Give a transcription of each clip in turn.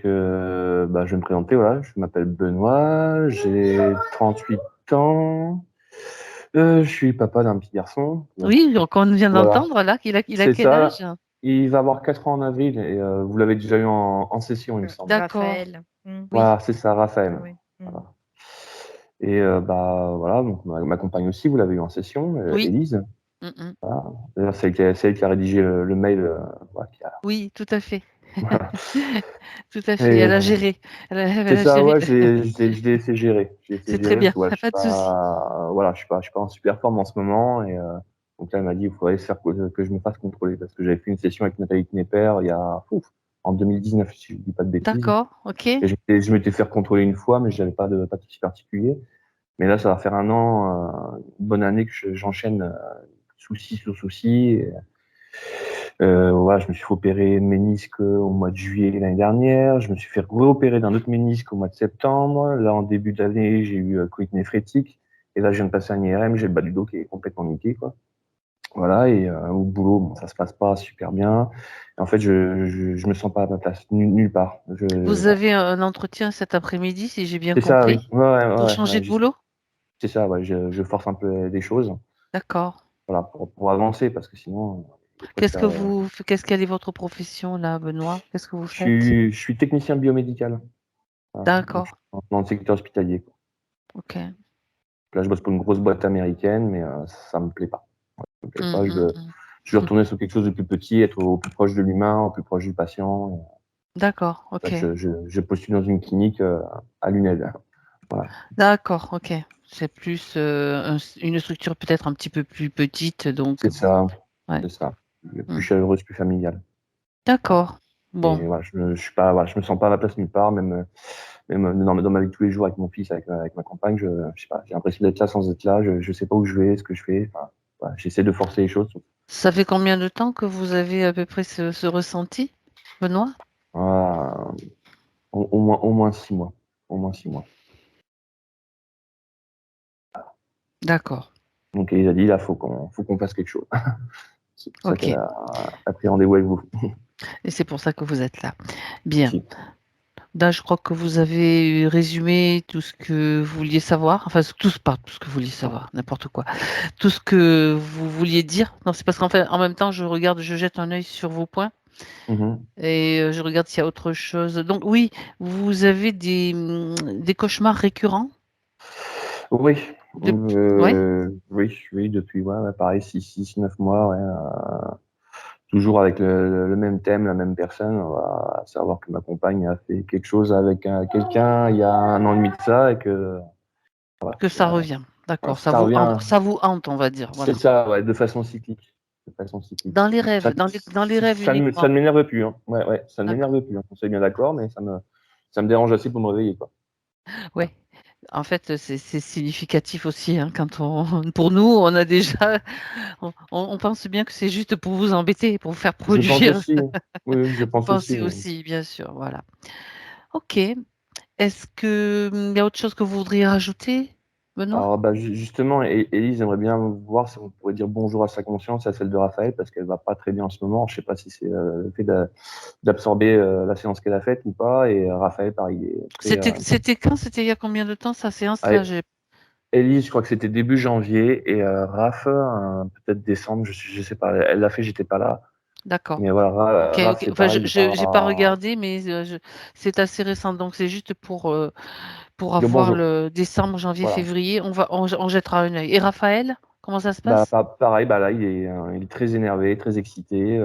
Bah, je vais me présenter, voilà, je m'appelle Benoît, j'ai 38 ans, je suis papa d'un petit garçon, donc Oui, donc on vient voilà, d'entendre là qu'il a c'est quel ça. âge? Il va avoir 4 ans en avril et vous l'avez déjà eu en session, il me semble. D'accord, Raphaël. oui. Voilà, c'est ça, Raphaël. Oui. Voilà. Et bah, voilà, donc ma compagne aussi, vous l'avez eu en session, Oui. Élise. Mmh. Voilà. D'ailleurs, c'est elle qui a rédigé le mail, voilà, Oui, tout à fait. voilà. Tout à fait, Et elle a géré. c'est Elle a ça, géré ouais, le je l'ai laissé gérer. Je l'ai laissé c'est très gérer bien, parce que voilà, pas de souci. je suis pas en super forme en ce moment et donc là, elle m'a dit: «Il faudrait se faire que je me fasse contrôler» parce que j'avais fait une session avec Nathalie Knepper il y a, en 2019, si je dis pas de bêtises, D'accord, OK. et je m'étais fait contrôler une fois, mais j'avais pas de souci particulier. Mais là, ça va faire 1 an, une bonne année que j'enchaîne, souci sur souci. Voilà, je me suis fait opérer ménisque au mois de juillet l'année dernière. Je me suis fait réopérer d'un autre ménisque au mois de septembre. Là, en début d'année, j'ai eu colite néphrétique. Et là, je viens de passer un IRM. J'ai le bas du dos qui est complètement niqué, quoi. Voilà. Et au boulot, bon, ça se passe pas super bien. Et en fait, je me sens pas à ma place nulle part. Vous Voilà. avez un entretien cet après-midi, si j'ai bien C'est ça, oui. compris, Ouais, ouais, pour ouais, changer ouais, de boulot? c'est ça. Ouais. Je force un peu des choses, D'accord. voilà, pour avancer, parce que sinon, des fois, ça. Quelle est votre profession là, Benoît? Qu'est-ce que vous Je faites? suis, je suis technicien biomédical. Voilà. Donc, je D'accord, suis dans le secteur hospitalier. OK. Là, je bosse pour une grosse boîte américaine, mais ça me plaît pas. Ça me plaît pas. Je veux Mmh. retourner sur quelque chose de plus petit, être au plus proche de l'humain, au plus proche du patient. D'accord, Là, OK. je postule dans une clinique à l'UNED. Voilà. D'accord, OK. C'est plus, une structure peut-être un petit peu plus petite, donc C'est ça, ouais. c'est ça. Mmh. Plus chaleureuse, plus familiale. Voilà. D'accord. Et Bon, voilà, je suis pas, voilà, je me sens pas à ma place nulle part, même dans ma vie de tous les jours avec mon fils, avec ma compagne, je sais pas, j'ai l'impression d'être là sans être là. Je sais pas où je vais, ce que je fais. Enfin, voilà, j'essaie de forcer les choses. ça fait combien de temps que vous avez à peu près ce ressenti, Benoît? Voilà. Au moins 6 mois. Au moins 6 mois. D'accord, Donc il a dit: «Là, faut qu'on fasse quelque chose». C'est pour ça qu'elle OK, a pris rendez-vous avec vous. et c'est pour ça que vous êtes là. Bien. Si. Là, je crois que vous avez résumé tout ce que vous vouliez savoir, enfin pas tout ce que vous vouliez savoir, n'importe quoi. Tout ce que vous vouliez dire. Non, c'est parce qu'en fait, en même temps, je jette un œil sur vos points Mmh. et je regarde s'il y a autre chose. Donc oui, vous avez des cauchemars récurrents? Oui, De Ouais? oui, oui, depuis, ouais, pareil, 6-9 mois, ouais, toujours avec le même thème, la même personne. À savoir que ma compagne a fait quelque chose avec quelqu'un il y a 1 an et demi de ça, et que voilà, Que ça revient. voilà, D'accord, ça revient. ça vous hante, on va dire, C'est voilà. ça, ouais, de façon cyclique. De façon cyclique. Dans les Ça rêves, dans les rêves ça uniquement? ne m'énerve plus, hein. Ouais, ouais, ça ne D'accord. m'énerve plus, hein. On s'est bien d'accord, mais ça me dérange assez pour me réveiller, quoi. Ouais. En fait, c'est significatif aussi, hein, quand on pour nous, on a déjà on pense bien que c'est juste pour vous embêter, pour vous faire Je pense produire. aussi. Oui, oui, je Vous pense aussi, pensez oui. aussi, bien sûr, voilà. OK. Est-ce que, il y a autre chose que vous voudriez rajouter, Benoît? Alors, bah, justement, Élise aimerait bien voir si on pourrait dire bonjour à sa conscience, à celle de Raphaël, parce qu'elle va pas très bien en ce moment. Je sais pas si c'est le fait d'absorber la séance qu'elle a faite ou pas. Et Raphaël, pareil, il est très. C'était quand? C'était il y a combien de temps, sa séance là? Allez, Élise, je crois que c'était début janvier, et Raph, peut-être décembre, je sais pas. Elle l'a fait, j'étais pas là. D'accord. Mais voilà, OK, Raph, OK. c'est Enfin, pareil, il est j'ai pas pas. regardé, mais c'est assez récent, donc c'est juste pour Le avoir bonjour. le décembre, janvier, Voilà. février, on jettera un œil. Et Raphaël, comment ça se Bah, passe? pareil, bah là, il est très énervé, très excité.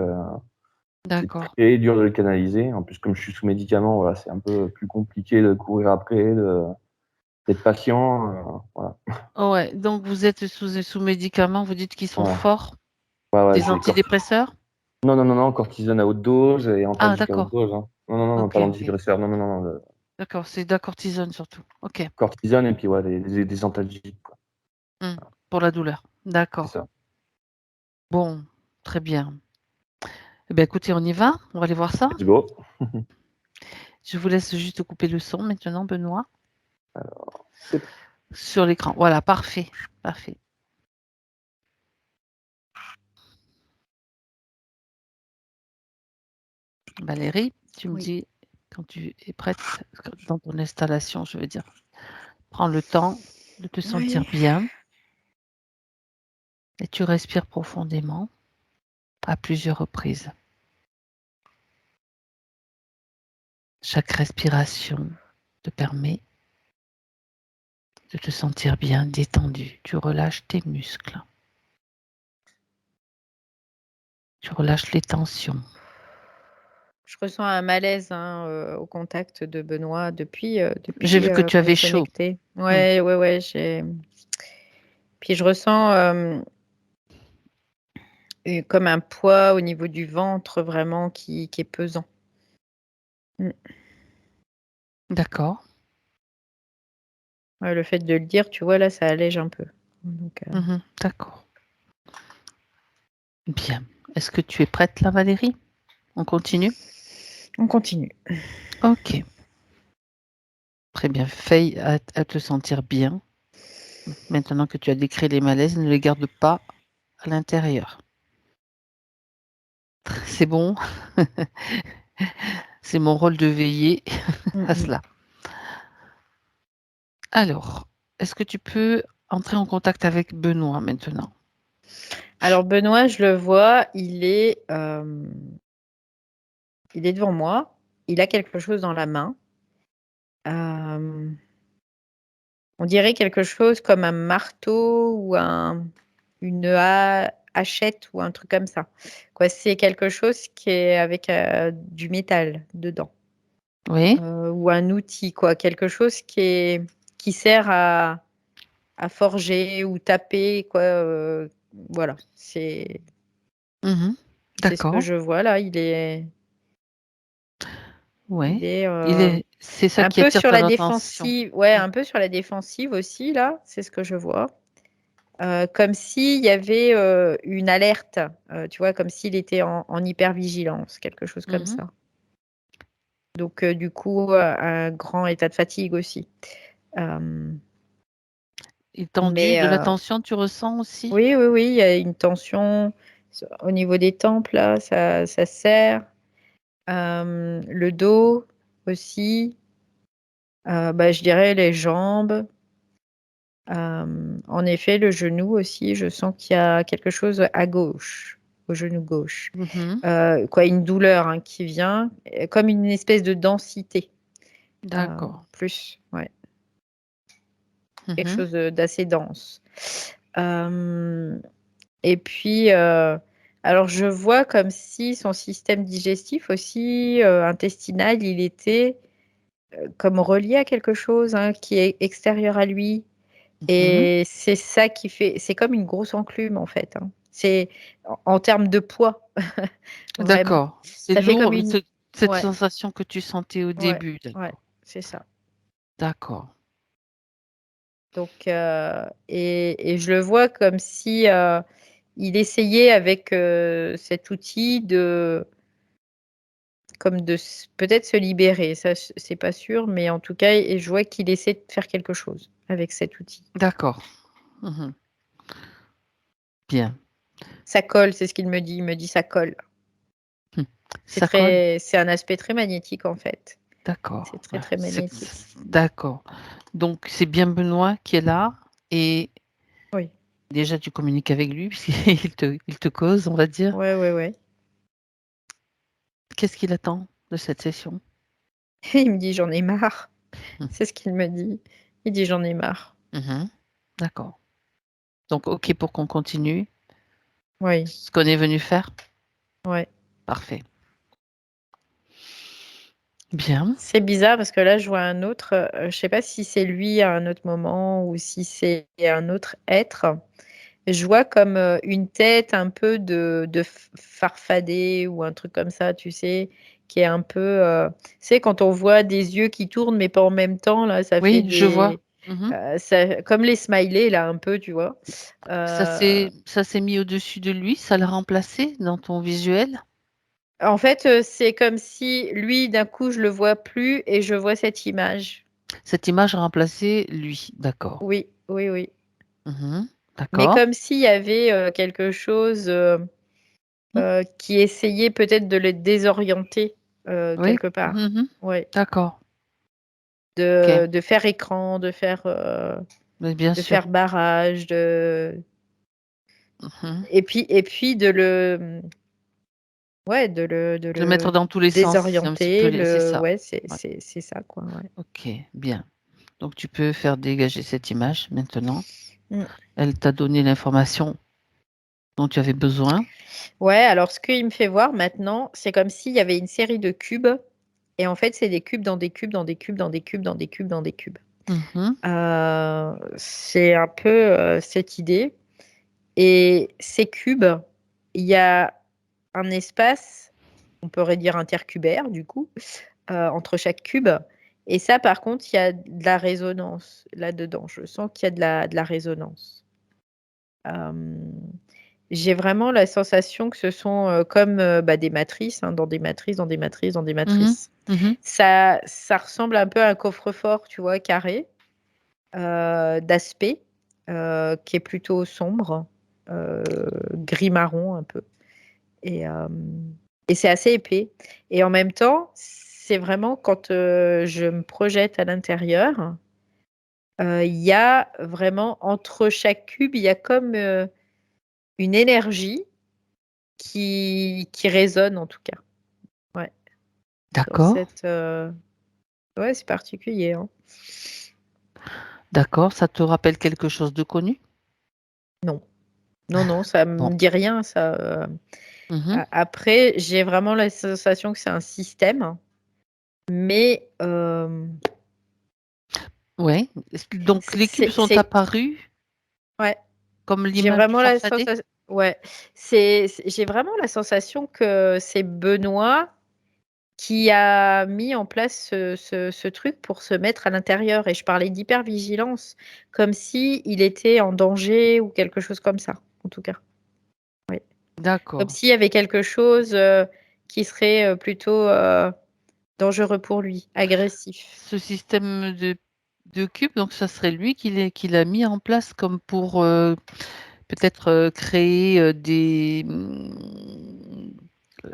C'est D'accord. très dur de le canaliser. En plus, comme je suis sous médicaments, voilà, c'est un peu plus compliqué de courir après, d'être patient. Voilà. Oh ouais, donc vous êtes sous médicaments, vous dites qu'ils sont Voilà. forts? Ouais, ouais, Des antidépresseurs? Non, non, non, non, cortisone à haute dose et Ah antalgique à haute d'accord. dose, hein. Non, non, non, non, OK, pas OK. d'antidépresseur. Non, non, non, non, D'accord, c'est de la cortisone surtout. OK. cortisone et puis ouais, des antalgiques, quoi. Mmh. Pour la douleur. C'est D'accord. ça. Bon, très bien. Eh bien écoutez, on y va? On va aller voir ça? Let's go. Je vous laisse juste couper le son maintenant, Benoît, C'est sur l'écran. Voilà, parfait, parfait. Valérie, tu me Oui. dis quand tu es prête dans ton installation, je veux dire. Prends le temps de te sentir Oui. bien et tu respires profondément à plusieurs reprises. Chaque respiration te permet de te sentir bien détendu. Tu relâches tes muscles. Tu relâches les tensions. Je ressens un malaise, au contact de Benoît depuis, J'ai vu que tu qu'on avais est chaud. connectés. Ouais, ouais, puis je ressens, comme un poids au niveau du ventre vraiment qui est pesant. D'accord. Ouais, le fait de le dire, tu vois, là, ça allège un peu. Donc, D'accord. Bien. Est-ce que tu es prête là, Valérie? On continue? on continue. Ok. Très bien. Veille à te sentir bien. Maintenant que tu as décrit les malaises, ne les garde pas à l'intérieur. C'est bon. C'est mon rôle de veiller à cela. Alors, est-ce que tu peux entrer en contact avec Benoît maintenant? Alors Benoît, je le vois, il est devant moi. Il a quelque chose dans la main. On dirait quelque chose comme un marteau ou une hachette ou un truc comme ça. Quoi, c'est quelque chose qui est avec, du métal dedans, Oui. ou un outil quoi, quelque chose qui sert à forger ou taper quoi, voilà. C'est ce que D'accord. je vois là. Il est Ouais. il est, C'est ça un qui peu attire sur ton la attention. défensive, ouais, un peu sur la défensive aussi là, c'est ce que je vois. Comme s'il y avait, une alerte, tu vois? Comme s'il était en hypervigilance, quelque chose comme ça. Donc, du coup, un grand état de fatigue aussi. Hem, Et tendu, mais, de la tension, tu ressens aussi? oui, oui, oui, il y a une tension au niveau des tempes là, ça serre. Le dos aussi, bah, je dirais les jambes. En effet, le genou aussi, je sens qu'il y a quelque chose à gauche, au genou gauche. Quoi, une douleur, qui vient, comme une espèce de densité, D'accord. plus, ouais, quelque chose, d'assez dense. Hem Et puis, alors je vois comme si son système digestif aussi, intestinal, il était, comme relié à quelque chose, qui est extérieur à lui. Et c'est ça qui fait, c'est comme une grosse enclume en fait, C'est en termes de poids, vraiment. D'accord. C'est Ça fait comme lourd, une, cette ouais, sensation que tu sentais au ouais, début, ouais, d'accord. c'est ça. D'accord. Donc, et je le vois comme si, il essayait avec, cet outil de peut-être se libérer. Ça, c'est pas sûr, mais en tout cas, et je vois qu'il essaie de faire quelque chose avec cet outil. D'accord. Mmh. Bien. Ça colle, c'est ce qu'il me dit. Il me dit: «Ça colle». Mmh. Ça colle? C'est un aspect très magnétique en fait. C'est D'accord. très, Ouais, très magnétique. d'accord. Donc c'est bien Benoît qui est là et Oui. déjà tu communiques avec lui puisqu'il te cause, on va dire. Ouais, ouais, ouais. Qu'est-ce qu'il attend de cette session? Et il me dit: «J'en ai marre». Mmh. C'est ce qu'il me dit. Il dit: «J'en ai marre». Mmh. D'accord. Donc OK pour qu'on continue Oui, ce qu'on est venu faire? ouais. Parfait. Bien. C'est bizarre parce que là, je vois un autre, je sais pas si c'est lui à un autre moment ou si c'est un autre être. Je vois comme, une tête un peu de farfadet ou un truc comme ça, tu sais? Qui est un peu, tu sais quand on voit des yeux qui tournent mais pas en même temps là, ça fait Oui, je vois. des, Mmh. ça comme les smileys là un peu, tu vois? Heu, Ça s'est mis au-dessus de lui? Ça l'a remplacé dans ton visuel? En fait, c'est comme si lui d'un coup je le vois plus et je vois cette image. Cette image a remplacé lui, d'accord. Oui, oui, oui. Mais D'accord. comme s'il y avait, quelque chose, qui essayait peut-être de le désorienter, Oui. quelque part. Mhm. Ouais. D'accord. Ok. De faire écran, de faire Mais bien sûr. barrage, Mhm. et puis de le Le mettre dans tous les sens, c'est un petit peu, désorienter, c'est ça. ouais, Ouais. c'est ça, quoi, ouais. Ok, bien. Donc tu peux faire dégager cette image maintenant. Mm. Elle t'a donné l'information dont tu avais besoin. Ouais, alors ce qu'il me fait voir maintenant, c'est comme s'il y avait une série de cubes, et en fait, c'est des cubes dans des cubes, dans des cubes, dans des cubes, dans des cubes, dans des cubes. Mhm. C'est un peu cette idée. Et ces cubes, il y a un espace, on pourrait dire intercubaire, du coup, entre chaque cube. Et ça, par contre, il y a de la résonance là-dedans. Je sens qu'il y a de la résonance. J'ai vraiment la sensation que ce sont comme des matrices, hein, dans des matrices, dans des matrices, dans des Mhm. matrices. Mhm. Ça ressemble un peu à un coffre-fort, tu vois, carré, d'aspect, qui est plutôt sombre, gris-marron un peu. Et c'est assez épais. Et en même temps, c'est vraiment quand je me projette à l'intérieur, il y a vraiment entre chaque cube, il y a comme une énergie qui résonne en tout cas. Ouais. Dans D'accord. cette, ouais, c'est particulier, hein. D'accord. Ça te rappelle quelque chose de connu? Non, non, non, ça Bon. me dit rien, ça. Mhm. Après, j'ai vraiment la sensation que c'est un système, mais Ouais. Donc les cubes sont c'est apparus ouais, comme j'ai l'image du vraiment la farfadet? sensation, ouais, j'ai vraiment la sensation que c'est Benoît qui a mis en place ce truc pour se mettre à l'intérieur. Et je parlais d'hypervigilance, comme si il était en danger ou quelque chose comme ça, en tout cas. Oui. Comme D'accord. s'il y avait quelque chose qui serait plutôt dangereux pour lui, agressif. Ce système de cubes, donc ça serait lui qui l'a mis en place comme pour peut-être créer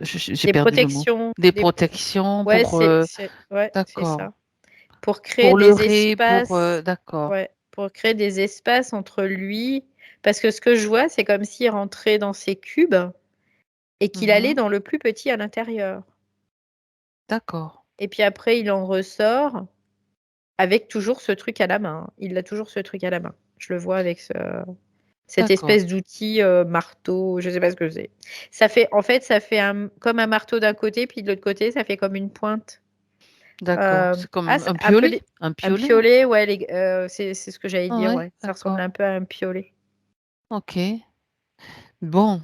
j'ai Des perdu le mot, protections, des protections ouais, pour, ouais, c'est d'accord, ça. Pour créer pour des leurrer, espaces, d'accord. ouais, pour créer des espaces entre lui. Parce que ce que je vois, c'est comme s'il rentrait dans ses cubes et qu'il allait Mhm. dans le plus petit à l'intérieur. D'accord, Et puis après, il en ressort avec toujours ce truc à la main. Il a toujours ce truc à la main. Je le vois avec cette d'accord, espèce d'outil marteau, je sais pas ce que c'est. En fait, ça fait comme un marteau d'un côté, puis de l'autre côté, ça fait comme une pointe. d'accord. C'est comme C'est un un peu piolet, un un piolet. piolet, ouais, c'est ce que j'allais Ah dire, ouais, ouais. Ça ressemble d'accord. un peu à un piolet. Ok. Bon,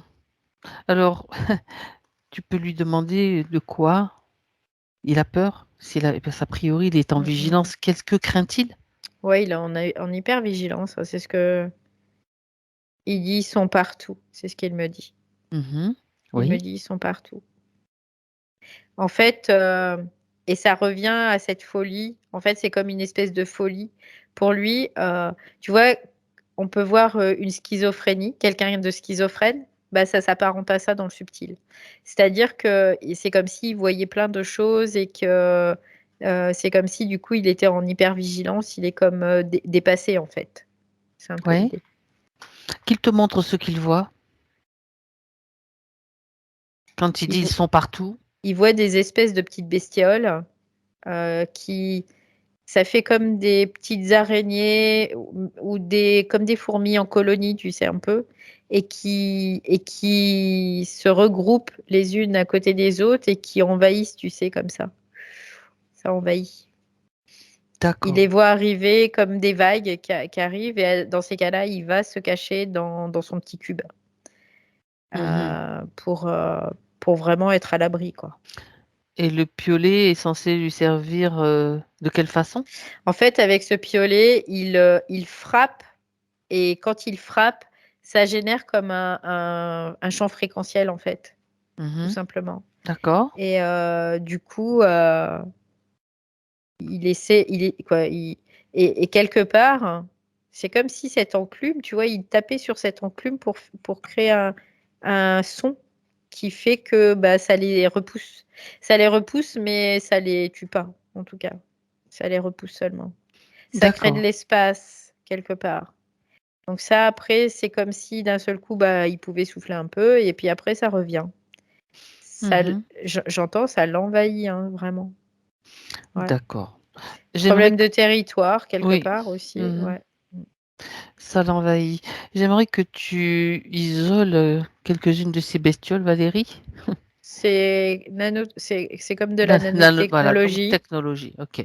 alors tu peux lui demander de quoi il a peur. Parce qu'a priori, il est en Mm, mm. vigilance. Qu'est-ce que craint-il? Ouais, il est en hypervigilance, c'est ce que il dit, ils sont partout. C'est ce qu'il me dit. Mhm. Il me Oui, dit, ils sont partout. En fait, et ça revient à cette folie. En fait, c'est comme une espèce de folie. Pour lui, tu vois, on peut voir une schizophrénie, quelqu'un de schizophrène, bah, ça s'apparente à ça dans le subtil. C'est-à-dire que c'est comme s'il voyait plein de choses et que c'est comme si du coup il était en hypervigilance, il est comme dépassé en fait. C'est un peu oui. l'idée. Qu'il te montre ce qu'il voit. Quand il Il, dit ils vo- sont partout. il voit des espèces de petites bestioles qui ça fait comme des petites araignées ou comme des fourmis en colonie, tu sais, un peu, et qui se regroupent les unes à côté des autres et qui envahissent, tu sais, comme ça. Ça envahit. Il les D'accord. voit arriver comme des vagues qui arrivent et dans ces cas-là, il va se cacher dans son petit cube Mhm. euh, pour, euh, pour vraiment être à l'abri, quoi. Et le piolet est censé lui servir de quelle façon? En fait, avec ce piolet, il frappe. Et quand il frappe, ça génère comme un champ fréquentiel, en fait, tout Mhm. simplement. D'accord. Et du coup, il essaie, il est, quoi, et quelque part, c'est comme si cette enclume, tu vois, il tapait sur cette enclume pour créer un son. qui fait que ça les repousse. Ça les repousse, mais ça les tue pas, en tout cas. Ça les repousse seulement. Ça crée de D'accord. l'espace quelque part. Donc ça, après, c'est comme si d'un seul coup, il pouvait souffler un peu et puis après, ça revient. Ça, Mhm. j'entends, ça l'envahit, hein, vraiment. Ouais. D'accord. J'aimerais Problème que... de territoire quelque Oui. part aussi. Mhm. Ouais. Ça l'envahit. J'aimerais que tu isoles quelques-unes de ces bestioles, Valérie. C'est comme de la Voilà, comme nanotechnologie. technologie. OK.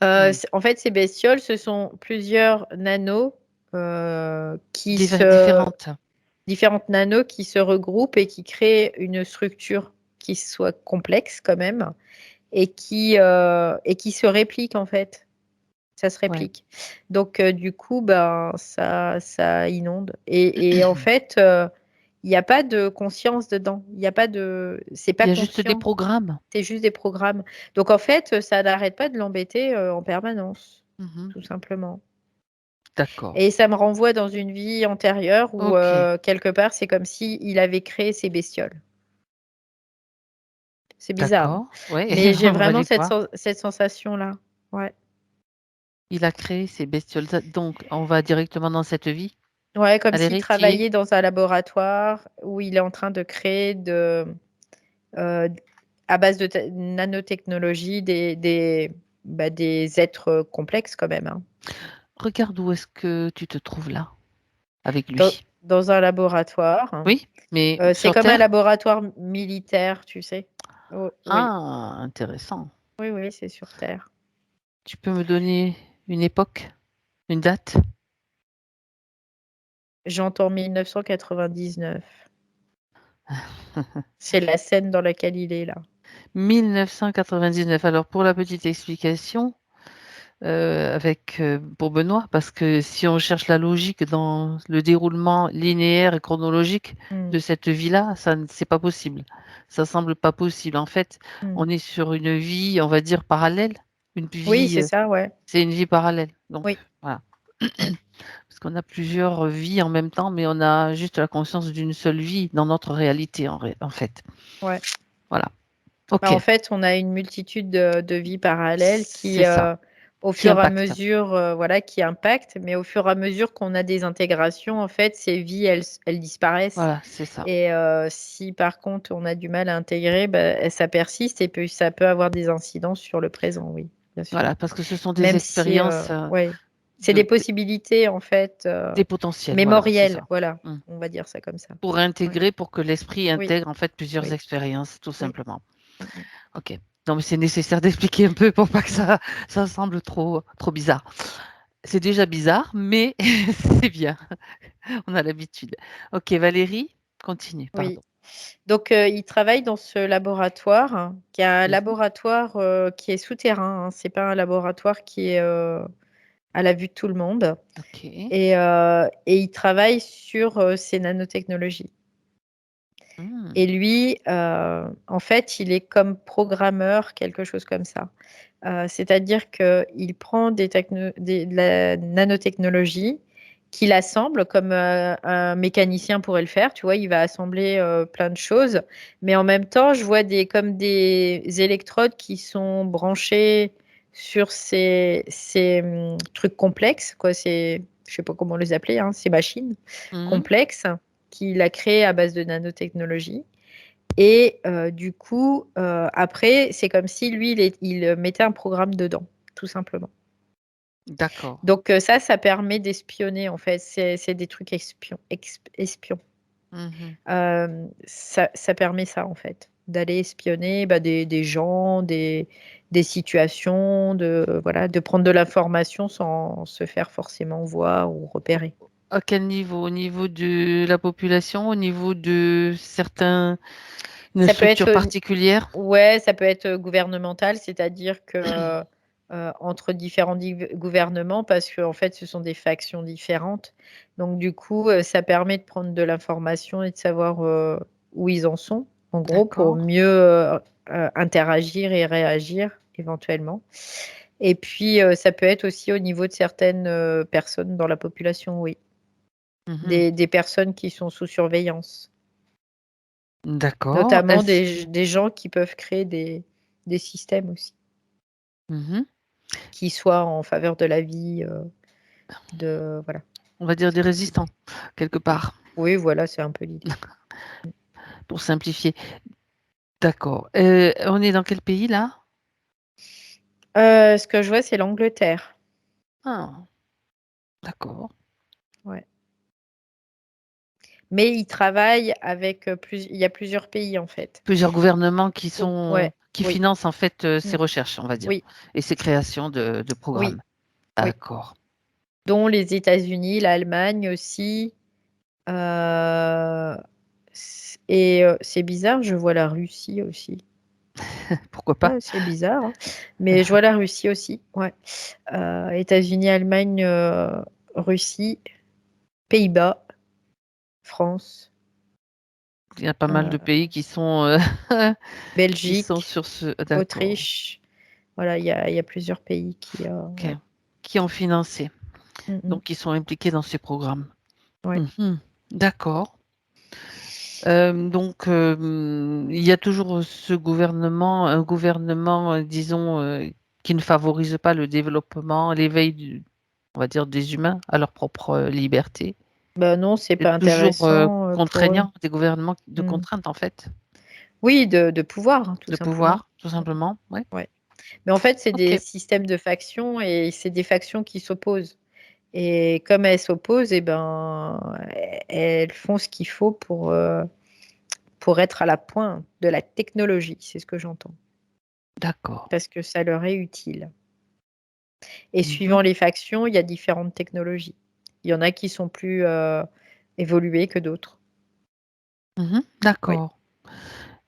Hmm. En fait, ces bestioles, ce sont plusieurs nanos Différentes. différentes nanos qui se regroupent et qui créent une structure qui soit complexe quand même et qui se réplique en fait. Ça se Ouais. réplique. Donc, du coup, ça inonde. Et en fait, il n'y a pas de conscience dedans. Il y a pas de. C'est pas Il y a juste des conscient. programmes. C'est juste des programmes. Donc, en fait, ça n'arrête pas de l'embêter en permanence, Mhm. tout simplement. D'accord. Et ça me renvoie dans une vie antérieure où, OK. quelque part, c'est comme si il avait créé ces bestioles. C'est bizarre, hein. D'accord. Ouais, Mais j'ai on va vraiment les voir. cette sensation-là. Ouais. Il a créé ces bestioles. Donc, on va directement dans cette vie, Ouais, comme à s'il l'héritier. travaillait dans un laboratoire où il est en train de créer euh, à base de nanotechnologie des êtres complexes quand même, hein. Regarde où est-ce que tu te trouves là, avec Dans, lui. dans un laboratoire, hein. Oui, mais C'est sur comme un Terre? laboratoire militaire, tu sais. Oh, oui, Ah, intéressant. oui, oui, c'est sur Terre. Tu peux me donner une époque, une date? J'entends 1999. C'est la scène dans laquelle il est là. 1999. Alors, pour la petite explication, pour Benoît, parce que si on cherche la logique dans le déroulement linéaire et chronologique Mm, de cette vie-là, c'est pas possible. Ça semble pas possible. En fait, mm. on est sur une vie, on va dire, parallèle. Oui, c'est ça, ouais. C'est une vie parallèle. Donc, Oui, voilà. oui. Parce qu'on a plusieurs vies en même temps, mais on a juste la conscience d'une seule vie dans notre réalité, en fait. Ouais. Voilà. OK. En fait, on a une multitude de vies parallèles C'est qui, ça. au Qui fur et à impacte. mesure, voilà, qui impactent, mais au fur et à mesure qu'on a des intégrations, en fait, ces vies, elles disparaissent. Voilà, c'est ça. Et si par contre on a du mal à intégrer, ça persiste et puis ça peut avoir des incidences sur le présent, oui, bien sûr. Voilà, parce que ce sont des Même si, expériences, ouais, c'est des possibilités en fait des potentiels. Voilà, c'est mémorielles, ça. voilà, Mm. on va dire ça comme ça. Pour Ouais, intégrer, pour que l'esprit oui, intègre en fait plusieurs oui, expériences, tout oui. simplement. Mm, mm, OK. Non, mais c'est nécessaire d'expliquer un peu pour pas que mm. ça semble trop bizarre. C'est déjà bizarre, mais c'est bien. On a l'habitude. OK, Valérie, continue, Oui. pardon. Donc, il travaille dans ce laboratoire, hein, qui est un Mhm. laboratoire qui est souterrain, hein. C'est pas un laboratoire qui est à la vue de tout le monde. OK. Et il travaille sur ces nanotechnologies. Hmm. Et lui, en fait, il est comme programmeur, quelque chose comme ça. C'est-à-dire qu'il prend de la nanotechnologie, qu'il assemble comme un mécanicien pourrait le faire. Tu vois, il va assembler plein de choses. Mais en même temps, je vois comme des électrodes qui sont branchées sur ces trucs complexes, quoi. Je sais pas comment les appeler, hein, ces machines Mhm. complexes qu'il a créées à base de nanotechnologie. Et du coup, après, c'est comme si lui, il mettait un programme dedans, tout simplement. D'accord. Donc ça permet d'espionner, en fait. C'est des trucs espions. Mhm. Ça permet ça, en fait, d'aller espionner des gens, des situations, voilà, de prendre de l'information sans se faire forcément voir ou repérer. À quel niveau? Au niveau de la population, au niveau de certains, une Ça peut structure être particulière? Ouais, ça peut être gouvernemental, c'est-à-dire que entre différents gouvernements, parce que en fait, ce sont des factions différentes. Donc, du coup, ça permet de prendre de l'information et de savoir où ils en sont, en gros, pour D'accord. mieux interagir et réagir éventuellement. Et puis, ça peut être aussi au niveau de certaines personnes dans la population, oui, Mhm. des personnes qui sont sous surveillance. D'accord. Notamment Est-ce des gens qui peuvent créer des systèmes aussi, Mmh qui soient en faveur de la vie, voilà. On va dire des résistants, quelque part, Oui, voilà, c'est un peu l'idée. pour simplifier. D'accord. On est dans quel pays là? Ce que je vois, c'est l'Angleterre. Ah, d'accord. Ouais. Mais ils travaillent avec, il y a plusieurs pays, en fait. Plusieurs gouvernements qui Ouais, oui, financent en fait, ces mmh, recherches, on va dire oui, et ces créations de oui, programmes. oui. D'accord. Dont les États-Unis, l'Allemagne aussi, c'est bizarre, je vois la Russie aussi. Pourquoi pas? Ouais, c'est bizarre, hein, mais je vois la Russie aussi, ouais. États-Unis, Allemagne, Russie, Pays-Bas, France, Il y a pas mal de heu, pays qui sont, qui sont Belgique, sur ce d'accord. Autriche. Voilà, il y a plusieurs pays qui, OK. ouais. Qui ont financé, Mmh mh. donc qui sont impliqués dans ces programmes. Ouais. Mmh D'accord. Donc, il y a toujours ce gouvernement un gouvernement, disons, qui ne favorise pas le développement, l'éveil on va dire des humains à leur propre, liberté. Bah, non, c'est C'est pas toujours, intéressant, pour eux. contraignant, des gouvernements de Mmh. contraintes en fait, Oui, de pouvoir, hein, tout de simplement. pouvoir, tout Mmh mh. simplement, ouais. Ouais. Mais en fait, c'est des OK, systèmes de factions et c'est des factions qui s'opposent et comme elles s'opposent et ben, elles font ce qu'il faut pour être à la pointe de la technologie, c'est ce que j'entends. d'accord. Parce que ça leur est utile et Mmh suivant les factions, il y a différentes technologies. Il y en a qui sont plus, évoluées que d'autres. Oui. D'accord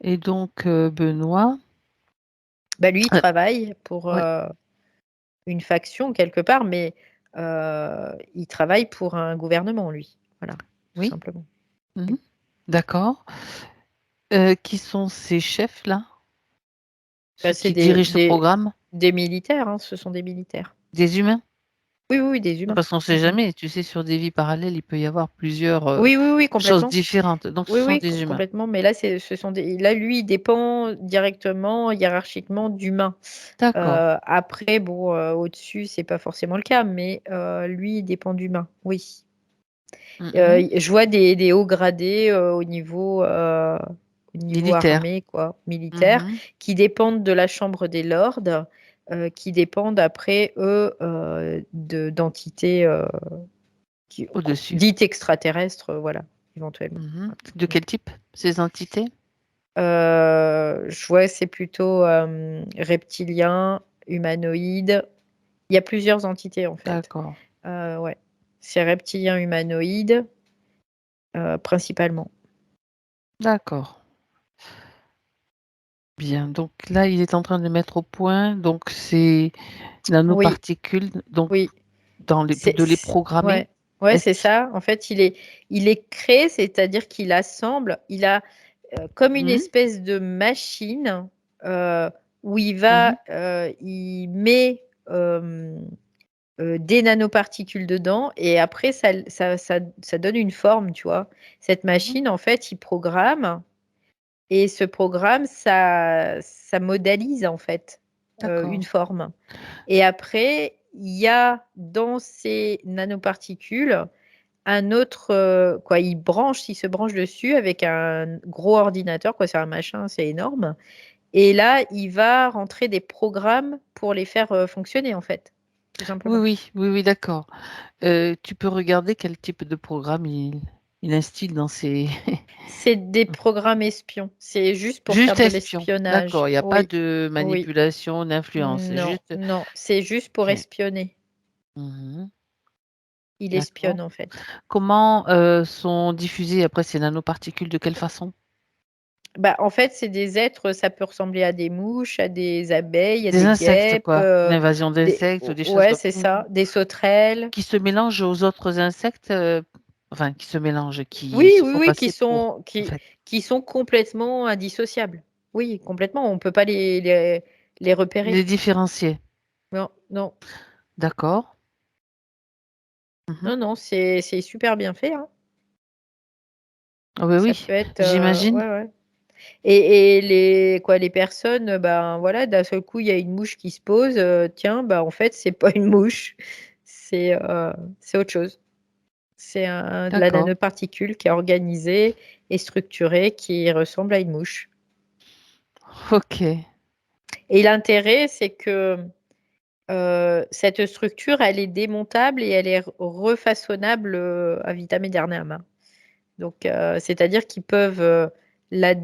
et donc, Benoît Bah, lui, il heu, travaille pour, ouais, une faction quelque part, mais il travaille pour un gouvernement, lui. Voilà, tout oui, simplement. mmh Oui. d'accord. Qui sont ces chefs-là? Bah, Ceux c'est qui dirigent ce programme? des militaires, hein, ce sont des militaires. Des humains? Oui, oui, oui, des humains. Parce qu'on ne Mmh sait mh. jamais, tu sais, sur des vies parallèles, il peut y avoir plusieurs, Oui, oui, oui, choses complètement. différentes, donc ce Oui, sont oui, des humains. complètement, mais là, ce sont des là, lui, il dépend directement, hiérarchiquement d'humains. D'accord. Après bon, au-dessus, c'est pas forcément le cas, mais lui, il dépend d'humains, oui. Mmh mh. Je vois des hauts gradés, au niveau Militaire. armée quoi, militaire, Mmh qui dépendent de la chambre des lords, qui dépendent après eux, d'entités, qui Au-dessus. dites extraterrestres, voilà, éventuellement. De Voilà. quel type, ces entités? Je vois c'est plutôt, reptilien, humanoïde. Il y a plusieurs entités en fait. D'accord, Ouais, c'est reptilien, humanoïde, principalement. d'accord. Bien, donc là, il est en train de mettre au point, donc ces Oui, nanoparticules, donc oui. de les programmer. Ouais, ouais, Est-ce c'est qui ça. En fait, il est créé, c'est-à-dire qu'il assemble, il a, comme une mmh espèce de machine, où mh. il met, des nanoparticules dedans et après ça donne une forme, tu vois? Cette Mmh. machine, en fait, il programme et ce programme, ça modélise, en fait, une D'accord, forme. Et après, il y a dans ces nanoparticules un autre, il se branche dessus avec un gros ordinateur, quoi, c'est un machin, c'est énorme et là, il va rentrer des programmes pour les faire, fonctionner, en fait, tout oui, simplement. oui, oui, oui, d'accord. Tu peux regarder quel type de programme il instille dans ses C'est des programmes espions, c'est juste pour faire juste de espion, l'espionnage. d'accord, il y a pas Oui, de oui. manipulation, d'influence, c'est Non, juste non, c'est juste pour OK. espionner. Mmh Il d'accord. espionne, en fait. Comment, sont diffusées après ces nanoparticules, de quelle façon? Bah, en fait, c'est des êtres, ça peut ressembler à des mouches, à des abeilles, à Des des insectes guêpes, quoi? Une invasion d'insectes ou des choses ouais, comme c'est ou ça, des sauterelles. qui se mélangent aux autres insectes, enfin qui se mélangent, qui Oui, se oui, font oui, passer pour, en fait? qui sont complètement indissociables. Oui, complètement, on peut pas les repérer. Les différencier. Non, non, D'accord. Mmh. non, non, c'est super bien fait, hein. Ah bah Ça oui, peut être, j'imagine. ouais, ouais. Et les personnes, ben voilà, d'un seul coup, il y a une mouche qui se pose. Tiens, bah en fait, c'est pas une mouche, c'est autre chose. C'est de la D'accord. nanoparticule qui est organisée et structurée, qui ressemble à une mouche. Ok. Et l'intérêt, c'est que cette structure, elle est démontable et elle est refaçonnable à vitam aeternam, hein. Donc, c'est-à-dire qu'ils peuvent la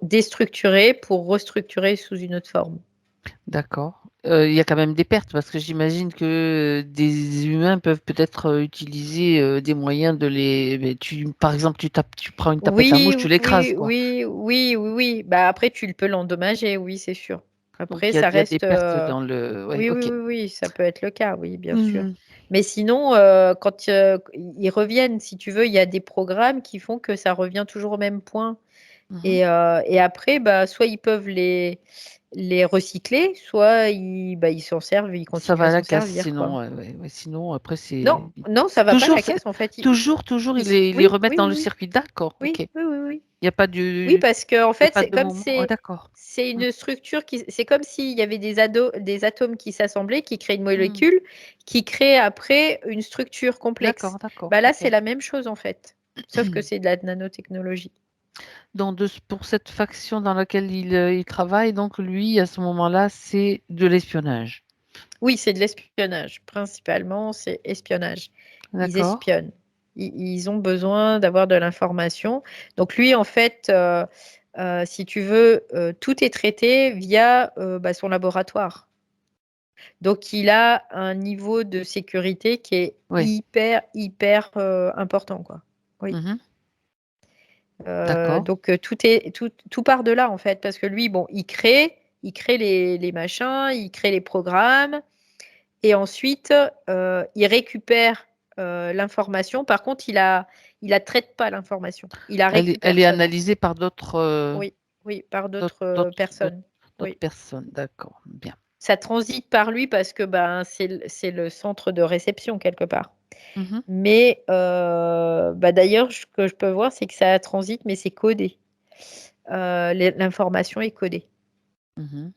déstructurer pour restructurer sous une autre forme. D'accord. Il y a quand même des pertes parce que j'imagine que des humains peuvent peut-être utiliser des moyens de les. Par exemple, tu prends une tapette à mouche, Oui, tu l'écrases, oui, quoi. oui, oui, oui, oui. Bah, après, tu peux l'endommager, oui, c'est sûr. Après, Donc ça il y a des reste. pertes dans le. Ouais, Oui, oui, ok. oui, oui, ça peut être le cas, oui, bien sûr. Mhm. Mais sinon, quand ils reviennent, si tu veux, il y a des programmes qui font que ça revient toujours au même point. Mhm. Et après, bah, soit ils peuvent les recycler, soit ils s'en servent, ils Ça continuent va à à la s'en casse, servir, quoi. sinon, ouais, sinon après Non, c'est non, ça va pas à toujours, la caisse, en fait. toujours, ils les Oui, remettent oui, dans oui, le oui, circuit. D'accord, ok. oui, oui, oui, oui. Il n'y a pas Oui, du, parce que en il y a fait, pas c'est de comme moment. Oh, d'accord. c'est Mm. une structure c'est comme s'il y avait des atomes qui s'assemblaient, qui créent une Mm. molécule, qui crée après une structure complexe. D'accord, d'accord, Bah là, ok. c'est la même chose en fait, sauf que c'est de la nanotechnologie. Donc pour cette faction dans laquelle il travaille, donc lui, à ce moment-là, c'est de l'espionnage. Oui, c'est de l'espionnage. Principalement, c'est espionnage. Ils D'accord. espionnent. Ils ont besoin d'avoir de l'information. Donc lui, en fait, si tu veux, tout est traité via bah, son laboratoire. Donc il a un niveau de sécurité qui est Oui. hyper, hyper important, quoi. Oui. Mhm. D'accord. Donc tout part de là, en fait, parce que lui, bon, il crée les machins, il crée les programmes. Et ensuite, il récupère l'information. Par contre, il la traite pas l'information. Il la Elle récupère est seulement. analysée par d'autres Oui, oui, par d'autres d'autres d'autres d'autres personnes. d'autres Oui. personnes. D'accord. Bien. Ça transite par lui parce que ben, c'est le centre de réception quelque part. Mhm. Mais bah, d'ailleurs, ce que je peux voir, c'est que ça transite, mais c'est codé. L'information est codée. Mhm.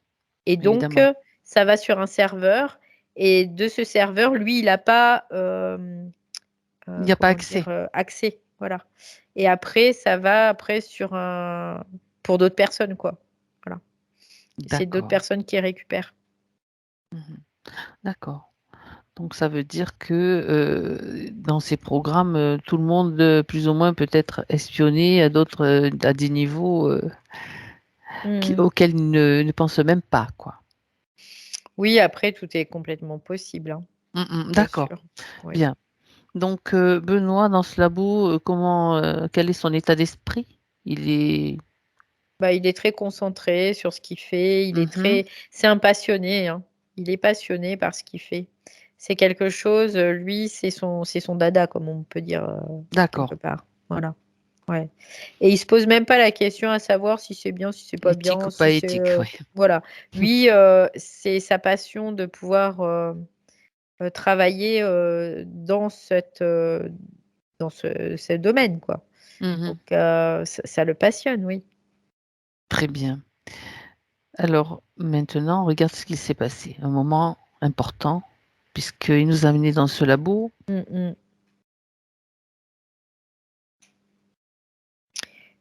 Et donc, Évidemment. ça va sur un serveur. Et de ce serveur, lui, il n'a pas Il n'y a pas comment accès. dire, accès, voilà. Et après, ça va après pour d'autres personnes, quoi. Voilà. C'est d'autres D'accord. personnes qui récupèrent. Mhm. D'accord. Donc ça veut dire que dans ces programmes, tout le monde, plus ou moins, peut être espionné à d'autres, à des niveaux Mhm. auxquels ils ne pensent même pas, quoi. Oui, après, tout est complètement possible, hein, bien D'accord. sûr. Oui. Bien. Donc Benoît, dans ce labo, quel est son état d'esprit? Il est. Bah, il est très concentré sur ce qu'il fait. Mhm. C'est un passionné, hein. Il est passionné par ce qu'il fait. C'est quelque chose, lui, c'est son dada, comme on peut dire quelque D'accord. part. Voilà. Ouais. Et il se pose même pas la question à savoir si c'est bien, si c'est pas Éthique bien, ou pas si c'est éthique, oui. voilà. Lui, c'est sa passion de pouvoir travailler dans ce domaine, quoi. Mhm. Donc ça le passionne, oui. Très bien. Alors maintenant, regarde ce qui s'est passé. Un moment important, puisqu'il nous a amenés dans ce labo. Mm, mm.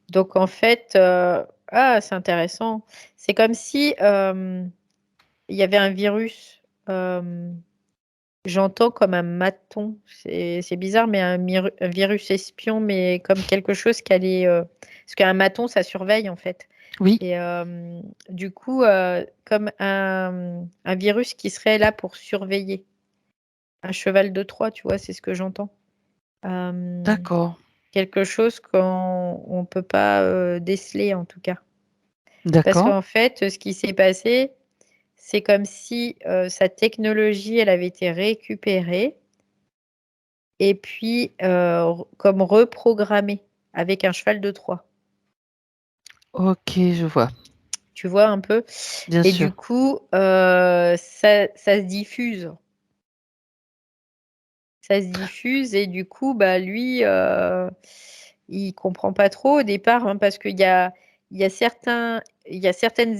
Donc en fait, c'est intéressant. C'est comme si il y avait un virus. J'entends comme un maton. C'est bizarre, mais un virus espion, mais comme quelque chose qui allait. Parce qu'un maton, ça surveille en fait. Oui. Et du coup, comme un virus qui serait là pour surveiller. Un cheval de Troie, tu vois, c'est ce que j'entends. Euh, D'accord. Quelque chose qu'on ne peut pas déceler en tout cas. Parce D'accord. qu'en fait, ce qui s'est passé, c'est comme si sa technologie, elle avait été récupérée et puis comme reprogrammée avec un cheval de Troie. Ok, je vois. Tu vois un peu? Bien Et du sûr. coup, ça se diffuse. Ça se diffuse et du coup, bah, lui, il comprend pas trop au départ, hein, parce qu'il y a certaines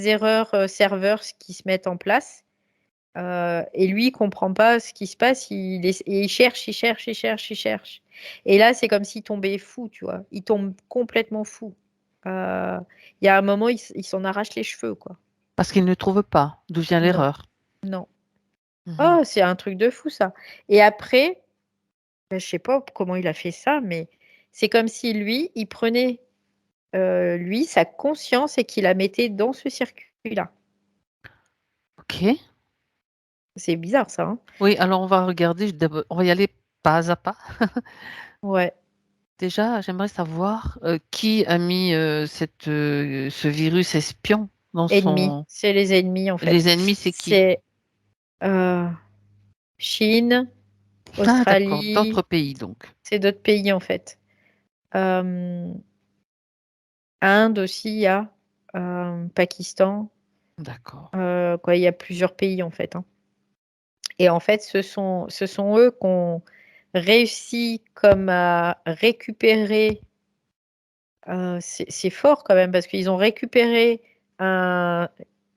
erreurs serveurs qui se mettent en place. Et lui, il comprend pas ce qui se passe. Et il cherche. Et là, c'est comme s'il tombait fou, tu vois. Il tombe complètement fou. Il y a un moment, il s'en arrache les cheveux, quoi. Parce qu'il ne trouve pas d'où vient Non. l'erreur. Non. Mhm. Oh, c'est un truc de fou, ça. Et après, je sais pas comment il a fait ça, mais c'est comme si lui, il prenait sa conscience et qu'il la mettait dans ce circuit-là. Ok. C'est bizarre, ça, hein. Oui, alors on va regarder, on va y aller pas à pas. Ouais. Déjà, j'aimerais savoir qui a mis ce virus espion dans Ennemis. son... C'est les ennemis, en fait. Les ennemis, c'est qui? C'est Chine, Ah, d'accord, d'autres Australie, pays, donc. c'est d'autres pays, en fait. Inde aussi, il y a Pakistan. D'accord. Il y a plusieurs pays, en fait, hein. Et en fait, ce sont eux qui ont réussi comme à récupérer. C'est fort quand même parce qu'ils ont récupéré un,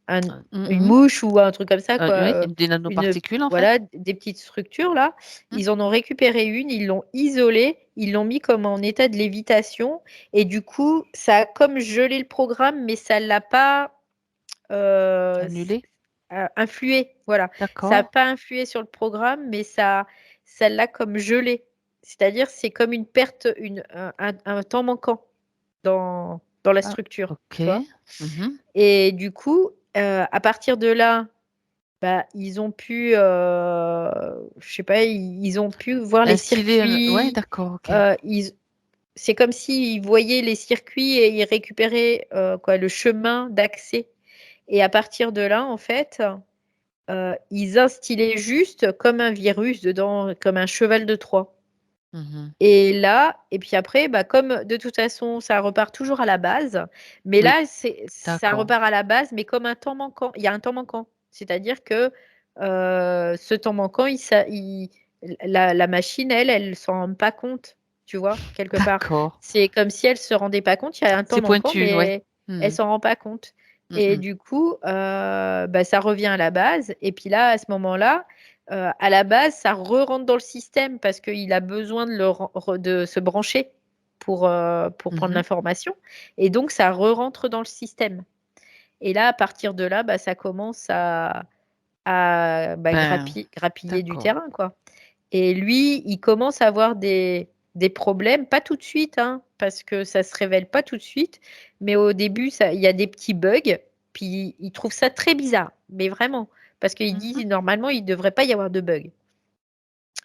une mouche ou un truc comme ça, quoi. Oui, des nanoparticules, en fait. Voilà, des petites structures là. Ils en ont récupéré une, ils l'ont isolée, ils l'ont mis comme en état de lévitation et du coup, ça a comme gelé le programme, mais ça l'a pas Annulé. influé. Voilà, ça n'a D'accord. pas influé sur le programme, mais ça l'a comme gelé. C'est-à-dire, c'est comme une perte, un temps manquant dans la Ah, structure, ok. tu vois. Mhm. Et du coup, à partir de là, bah, ils ont pu, je sais pas, ils ont pu voir les Instiller ouais, circuits. d'accord, ok. C'est comme s'ils voyaient les circuits et ils récupéraient le chemin d'accès. Et à partir de là, en fait, ils instillaient juste comme un virus dedans, comme un cheval de Troie. Mhm. Et là, et puis après, bah, comme de toute façon, ça repart toujours à la base, mais Oui, là, ça d'accord. repart à la base, mais comme un temps manquant. Il y a un temps manquant. C'est-à-dire que ce temps manquant, la machine, elle s'en rend pas compte, tu vois, quelque part. D'accord. C'est comme si elle se rendait pas compte. Il y a un temps C'est manquant, pointu, ouais. mais elle Mhm. s'en rend pas compte. Et Mhm. du coup, bah, ça revient à la base. Et puis là, à ce moment-là, à la base, ça re-rentre dans le système parce qu'il a besoin de se brancher pour prendre Mhm. l'information. Et donc, ça re-rentre dans le système. Et là, à partir de là, bah, ça commence à Ben, grappiller du d'accord. terrain, quoi. Et lui, il commence à avoir des problèmes, pas tout de suite, hein, parce que ça se révèle pas tout de suite, mais au début, il y a des petits bugs, puis il trouve ça très bizarre, mais vraiment, parce qu'il Mhm. dit normalement, il ne devrait pas y avoir de bugs.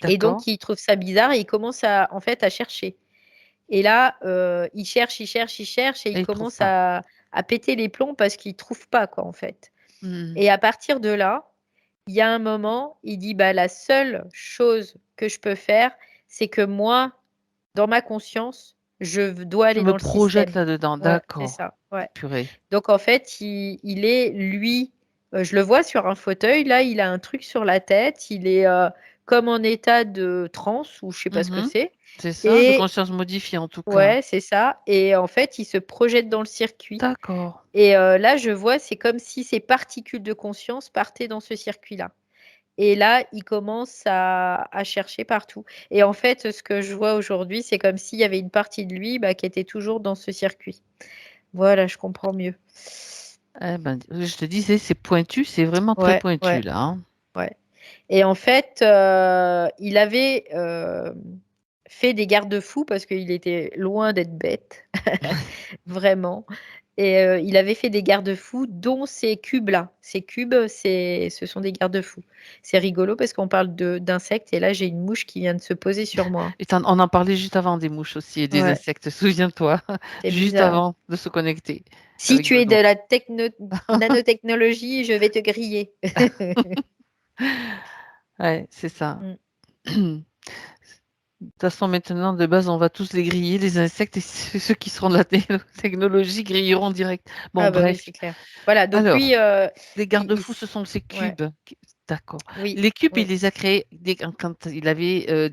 Et D'accord. donc, il trouve ça bizarre et il commence en fait, à chercher. Et là, il cherche et il Et il trouve commence pas. à péter les plombs parce qu'il trouve pas, quoi, en fait. Mhm. Et à partir de là, il y a un moment, il dit, bah, la seule chose que je peux faire, c'est que moi, dans ma conscience, je dois Je aller me dans le projette système. là-dedans, Ouais, c'est d'accord. ça. Ouais. Purée. Donc en fait, il est, lui, je le vois sur un fauteuil, là, il a un truc sur la tête, il est comme en état de transe, ou je sais pas ce que Mhm. c'est. C'est ça, de Et conscience modifiée en tout cas. ouais, c'est ça. Et en fait, il se projette dans le circuit. D'accord. Et là, je vois, c'est comme si ces particules de conscience partaient dans ce circuit-là. Et là, il commence à chercher partout. Et en fait, ce que je vois aujourd'hui, c'est comme s'il y avait une partie de lui, bah, qui était toujours dans ce circuit. Voilà, je comprends mieux. Eh ben, je te disais, c'est pointu, c'est vraiment très Ouais, pointu ouais, là, hein. ouais. Et en fait, il avait fait des garde-fous parce qu'il était loin d'être bête, vraiment. Et il avait fait des garde-fous, dont ces cubes-là. Ces cubes, ce sont des garde-fous. C'est rigolo parce qu'on parle d'insectes et là, j'ai une mouche qui vient de se poser sur moi. Et on en parlait juste avant des mouches aussi et des Ouais, insectes, souviens-toi, c'est juste bizarre. avant de se connecter Si avec tu es de Benoît. la nanotechnologie, je vais te griller. Ouais, c'est ça. Mm. De toute façon, maintenant, de base, on va tous les griller, les insectes, et ceux qui seront de la technologie grilleront direct. Bon, Ah bah oui, bref. c'est clair. Voilà, donc lui, Alors, les il garde-fous, ce sont ces ouais, cubes. D'accord. oui, Les cubes, il oui. les a créés quand il avait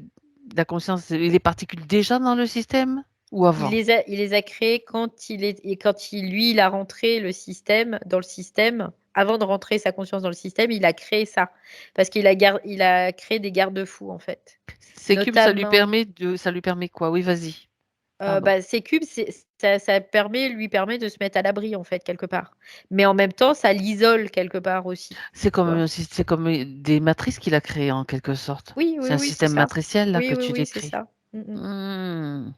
la conscience, les particules déjà dans le système? Ou avant? Il les a créés quand lui, il a rentré le système dans le système. Avant de rentrer sa conscience dans le système, il a créé ça. Parce qu'il a créé des garde-fous, en fait. Ces cubes, ça lui Notamment, permet quoi? Oui, vas-y. Pardon. ces cubes, ça lui permet de se mettre à l'abri, en fait, quelque part. Mais en même temps, ça l'isole quelque part aussi. C'est Tu vois. comme des matrices qu'il a créées en quelque sorte. Oui, C'est oui, un oui, c'est système ça. matriciel là Oui, que oui, tu oui, c'est décris. ça. Mm. Hmm,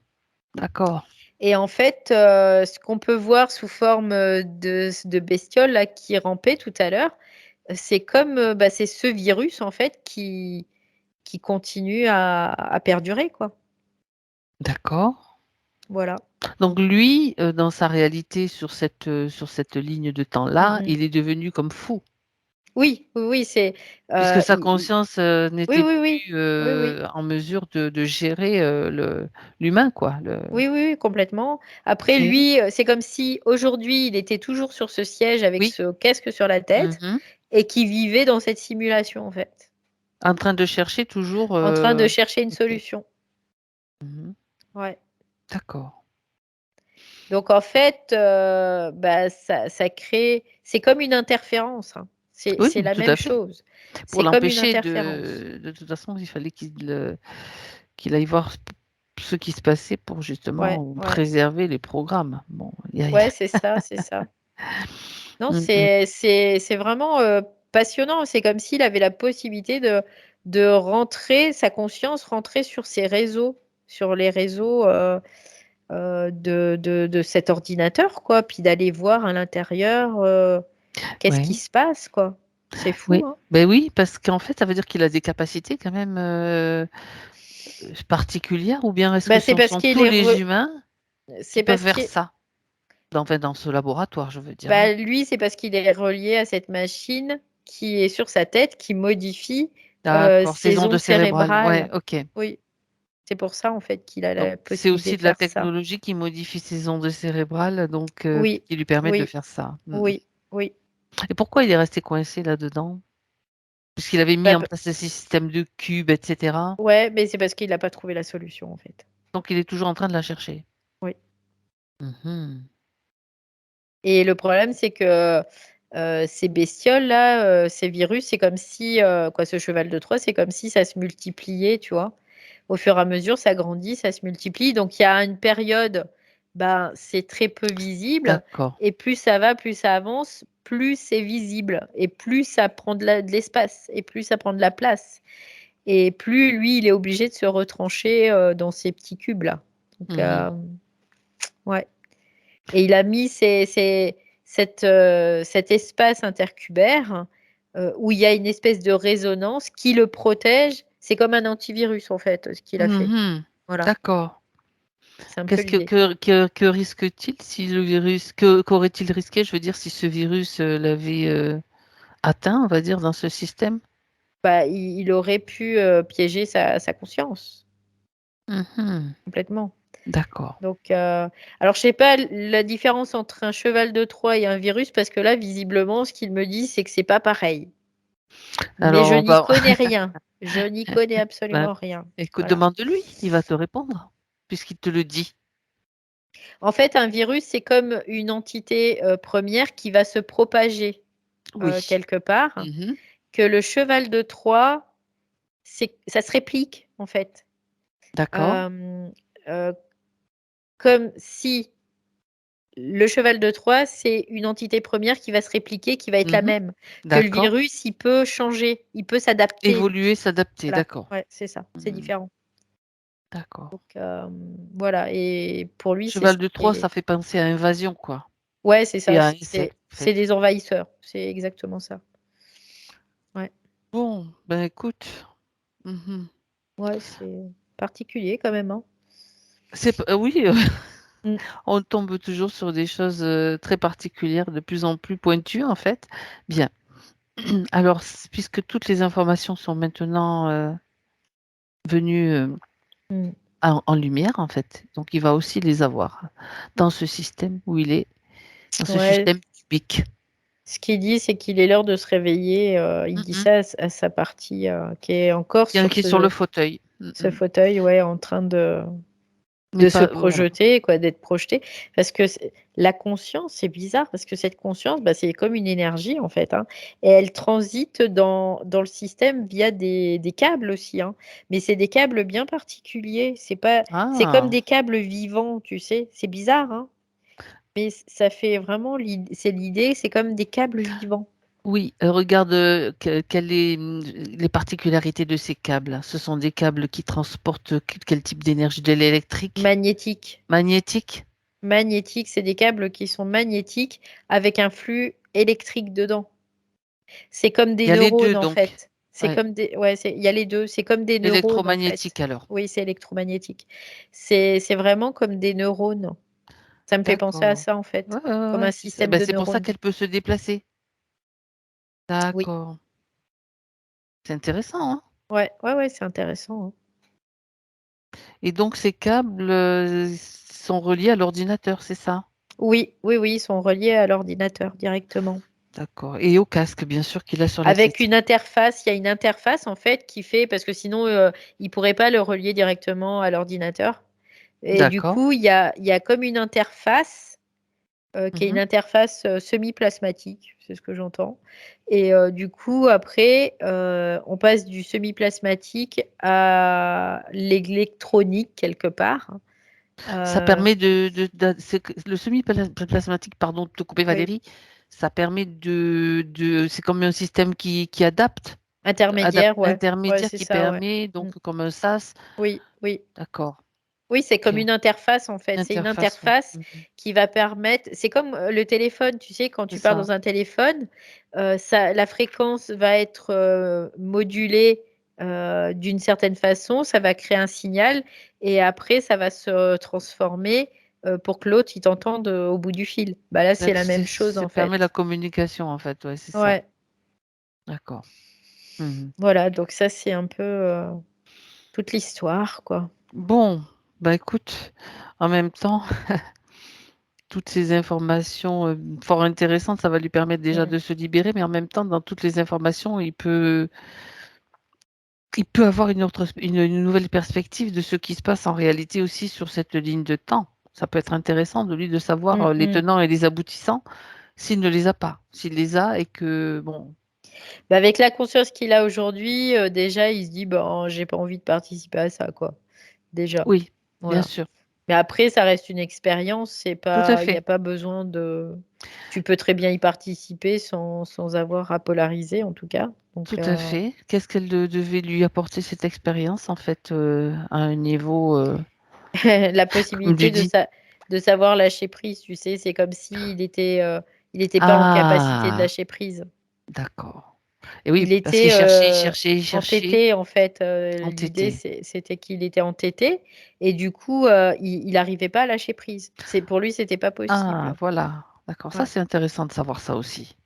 d'accord. Et en fait, ce qu'on peut voir sous forme de bestiole là, qui rampait tout à l'heure, c'est comme c'est ce virus en fait qui continue à perdurer, quoi. D'accord. Voilà. Donc lui, dans sa réalité sur cette ligne de temps-là, Mm. il est devenu comme fou, Oui, oui, oui, c'est puisque sa il- conscience oui, n'était oui, oui, plus oui, oui. en mesure de gérer l'humain, quoi. Oui, oui, oui, complètement. Après, Ok. lui, c'est comme si aujourd'hui, il était toujours sur ce siège avec Oui. ce casque sur la tête Mhm. et qui vivait dans cette simulation, en fait, En train de chercher toujours. en train de chercher une Ok. solution. Mhm. Ouais. D'accord. Donc en fait, ça crée, c'est comme une interférence, hein. Oui, C'est la tout même à fait. chose. Pour C'est comme une l'empêcher interférence. de toute façon, il fallait qu'il aille voir ce qui se passait pour Ouais, justement ouais, préserver les programmes. Bon, ouais, c'est ça, c'est ça. Non, Mm, mm. c'est vraiment passionnant. C'est comme s'il avait la possibilité de rentrer, sa conscience rentrer sur ses réseaux, sur les réseaux de cet ordinateur, quoi, puis d'aller voir à l'intérieur qu'est-ce qui Ouais, se passe, quoi. C'est oui. fou, hein. Ben oui, parce qu'en fait, ça veut dire qu'il a des capacités quand même particulières, ou bien est-ce que C'est ce parce sont qu'il tous est les humains qui c'est peuvent parce faire qu'il ça dans ce laboratoire, je veux dire, hein. lui, c'est parce qu'il est relié à cette machine qui est sur sa tête, qui modifie D'accord, ces ses ondes ondes cérébrales. Ouais, cérébrales. ok. Oui, c'est pour ça en fait qu'il a Donc la c'est possibilité aussi de de la faire ça. technologie qui modifie ces ondes cérébrales, donc Oui, qui lui permettent de oui, faire ça. Mm. oui, oui. Et pourquoi il est resté coincé là-dedans? Puisqu'il avait mis Bah, en place ce système de cubes, etc. ouais, mais c'est parce qu'il n'a pas trouvé la solution en fait. Donc il est toujours en train de la chercher. Oui. Mhm. Et le problème, c'est que ces bestioles-là, ces virus, c'est comme si, ce cheval de Troie, c'est comme si ça se multipliait, tu vois. Au fur et à mesure, ça grandit, ça se multiplie. Donc, il y a une période, c'est très peu visible. D'accord. Et plus ça va, plus ça avance, plus c'est visible. Et plus ça prend de l'espace. Et plus ça prend de la place. Et plus, lui, il est obligé de se retrancher dans ces petits cubes-là. Donc, Mhm. ouais. Et il a mis cet espace intercubaire où il y a une espèce de résonance qui le protège. C'est comme un antivirus, en fait, ce qu'il a fait. Mhm. Voilà, D'accord. c'est un peu l'idée. Que risque-t-il si le virus, qu'aurait-il risqué, je veux dire, si ce virus l'avait atteint, on va dire, dans ce système? Il aurait pu piéger sa conscience Mhm. complètement. D'accord. Donc, alors, je sais pas la différence entre un cheval de Troie et un virus, parce que là, visiblement, ce qu'il me dit, c'est que c'est pas pareil. Mais Alors, je on n'y va... connais rien. Je n'y connais ben, absolument rien. écoute, Voilà. demande-lui, il va te répondre, puisqu'il te le dit. En fait, un virus, c'est comme une entité première qui va se propager Oui. quelque part, Mhm. que le cheval de Troie, ça se réplique en fait. D'accord. Euh, euh, Comme si le cheval de Troie, c'est une entité première qui va se répliquer, qui va être la Mhm. même. Que le D'accord. virus, il peut changer, il peut s'adapter. Évoluer, s'adapter, Voilà, d'accord. ouais, c'est ça, c'est Mhm. différent. D'accord. Donc, voilà, et pour lui, c'est Cheval ce de qui Troie, ça est. fait penser à invasion, quoi. Ouais, c'est Et ça, à insecte, en c'est fait. des envahisseurs, c'est exactement ça. Ouais. Bon, ben écoute. Mhm. Ouais, c'est particulier quand même, hein. Oui, Mm. on tombe toujours sur des choses très particulières, de plus en plus pointues, en fait. Bien. Alors, puisque toutes les informations sont maintenant venues Mm. en lumière, en fait, donc il va aussi les avoir dans ce système où il est, dans ce Ouais, système cubique. ce qu'il dit, c'est qu'il est l'heure de se réveiller. Il dit Mhm. ça à sa partie qui est encore Il y en a sur qui est sur le fauteuil. ce Mhm. fauteuil, ouais, en train Mais de se pas voilà. projeter, quoi, d'être projeté. Parce que la conscience, c'est bizarre, parce que cette conscience, bah, c'est comme une énergie, en fait, hein, et elle transite dans le système via des câbles aussi, hein. Mais c'est des câbles bien particuliers. C'est comme Ah! des câbles vivants, tu sais. C'est bizarre, hein, mais ça fait vraiment c'est l'idée, c'est comme des câbles vivants. Oui, regarde, quelle est, les particularités de ces câbles? Ce sont des câbles qui transportent quel type d'énergie? De l'électrique? Magnétique. Magnétique? Magnétique, c'est des câbles qui sont magnétiques avec un flux électrique dedans. C'est comme Il des y a les neurones, 2 en donc? fait. C'est Ouais, comme des ouais, il y a les 2. C'est comme des neurones, en fait. électromagnétique alors? Oui, c'est électromagnétique. C'est vraiment comme des neurones. Ça me fait penser à D'accord. ça, en fait, Ouais, ouais, ouais, comme ouais, un c'est ça. système Bah, de c'est pour ça neurones. qu'elle peut se déplacer. Oui. D'accord. C'est intéressant, hein? Ouais, ouais, ouais, c'est intéressant, hein. Et donc ces câbles, sont reliés à l'ordinateur, c'est ça? Oui, oui, oui, ils sont reliés à l'ordinateur directement. D'accord et au casque bien sûr qu'il a sur la Avec tête? une interface, il y a une interface, en fait, qui fait parce que sinon, ils pourraient pas le relier directement à l'ordinateur. Et du D'accord. coup, il y a comme une interface, qui est une Mmh. interface, semi-plasmatique, c'est ce que j'entends. Et du coup, après, on passe du semi-plasmatique à l'électronique quelque part. Ça Heu, permet de c'est que le plasmatique, pardon de te couper oui, Valérie, ça permet de c'est comme un système qui adapte? intermédiaire, ouais. Ouais, Intermédiaire c'est qui ça, ouais. permet Mmh. donc comme un sas? Oui, oui. D'accord, Oui, c'est OK. comme une interface, en fait. C'est une Interface, ouais. interface Mmh. qui va permettre c'est comme, le téléphone, tu sais, quand C'est tu parles ça. dans un téléphone, la fréquence va être, modulée, d'une certaine façon, ça va créer un signal et après ça va se transformer, pour que l'autre, il t'entende, au bout du fil. Bah, là, c'est D'acc la même c'est chose, ça en permet la fait. communication en fait, ouais, c'est ça. Ouais, D'accord. Mmh. voilà, donc ça, c'est un peu, toute l'histoire, quoi. Bon, bah, écoute, en même temps, toutes ces informations, fort intéressantes, ça va lui permettre déjà Mmh. de se libérer, mais en même temps, dans toutes les informations, il peut avoir une nouvelle perspective de ce qui se passe en réalité aussi sur cette ligne de temps. Ça peut être intéressant de lui de savoir, Mmh les mh. tenants et les aboutissants, s'il ne les a pas. S'il les a et que bon Bah, avec la conscience qu'il a aujourd'hui, déjà, il se dit: «Ben, j'ai pas envie de participer à ça, quoi», déjà. oui, bien Voilà. sûr, Mais après, ça reste une expérience, tout à il y fait, a pas besoin de tu peux très bien y participer sans avoir à polariser, en tout cas. Donc tout à fait. Qu'est-ce qu'elle devait lui apporter cette expérience en fait, à un niveau, la comme possibilité tu dis? de savoir lâcher prise, tu sais? C'est comme il était pas en capacité de Ah! lâcher prise. D'accord et oui, Il parce qu'il était, cherchait, il cherchait, il cherchait, entêté, en fait, l'idée entêté. c'était qu'il était entêté et du coup, il arrivait pas à lâcher prise. Pour lui, c'était pas Ah possible. voilà, d'accord, ça Ouais. c'est intéressant de savoir ça aussi.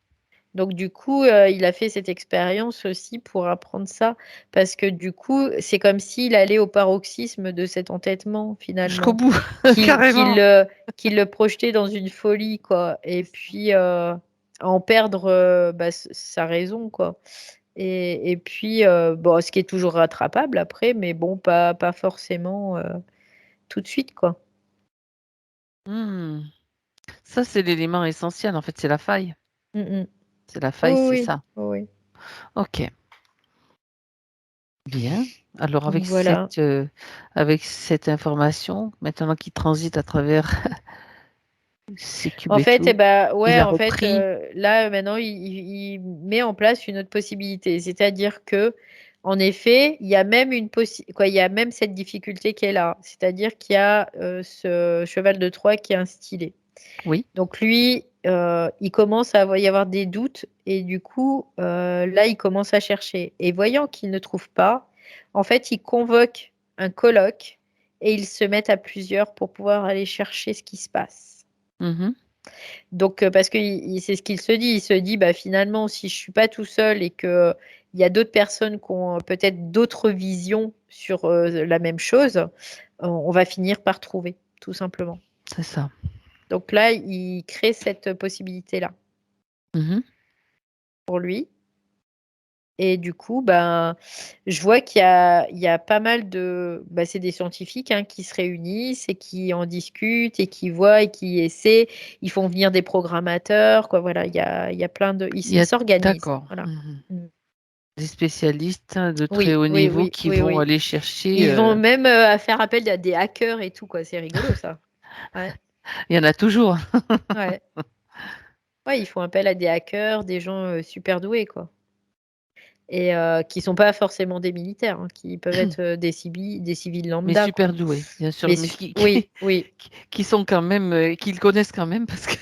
Donc du coup, il a fait cette expérience aussi pour apprendre ça, parce que du coup, c'est comme s'il allait au paroxysme de cet entêtement Jusqu'au finalement, bout, qui qui carrément. le qui le projetait dans une folie, quoi, et puis, en perdre, bah, sa raison, quoi. Et puis, bon, ce qui est toujours rattrapable après, mais bon, pas forcément, tout de suite, quoi. Mmh. Ça, c'est l'élément essentiel, en fait, c'est la faille. Mmh mh. C'est la Oui, faille, c'est oui, ça. oui, oui. OK, bien. Alors Donc voilà. avec cette information, maintenant qu'il transite à travers ces cubes En et fait, eh tout, bah, il ouais, a en fait, repris là, maintenant, il met en place une autre possibilité. C'est-à-dire que, en effet, il y a même cette difficulté qui est là. C'est-à-dire qu'il y a, ce cheval de Troie qui est instillé. oui. Donc lui, il commence à y avoir des doutes et du coup, là, il commence à chercher et voyant qu'il ne trouve pas, en fait, il convoque un colloque et ils se mettent à plusieurs pour pouvoir aller chercher ce qui se passe. Mmh. Donc parce que c'est ce qu'il se dit. Il se dit: «Bah, finalement, si je suis pas tout seul et qu'il y a d'autres personnes qui ont peut-être d'autres visions sur, la même chose, on va finir par trouver», tout simplement. C'est ça. Donc là, il crée cette possibilité-là Mmh. pour lui. Et du coup, ben, je vois qu'il y a pas mal de... c'est des scientifiques qui se réunissent et qui en discutent et qui voient et qui essaient. Ils font venir des programmateurs, quoi. Voilà, il y a plein de... Il y Ils a s'organisent. d'accord. Voilà. Mm. Des spécialistes de très Oui, haut oui, niveau oui, qui oui, vont oui. aller chercher, Ils vont même faire appel à des hackers et tout, quoi. C'est rigolo, ça. Ouais, il y en a toujours. ouais. Ouais, ils font appel à des hackers, des gens super doués, quoi. Et qui sont pas forcément des militaires, qui peuvent être des civils Mais lambda, quoi. super doués, bien sûr, Mais mais qui oui, oui, qui sont quand même, qui le connaissent quand même parce que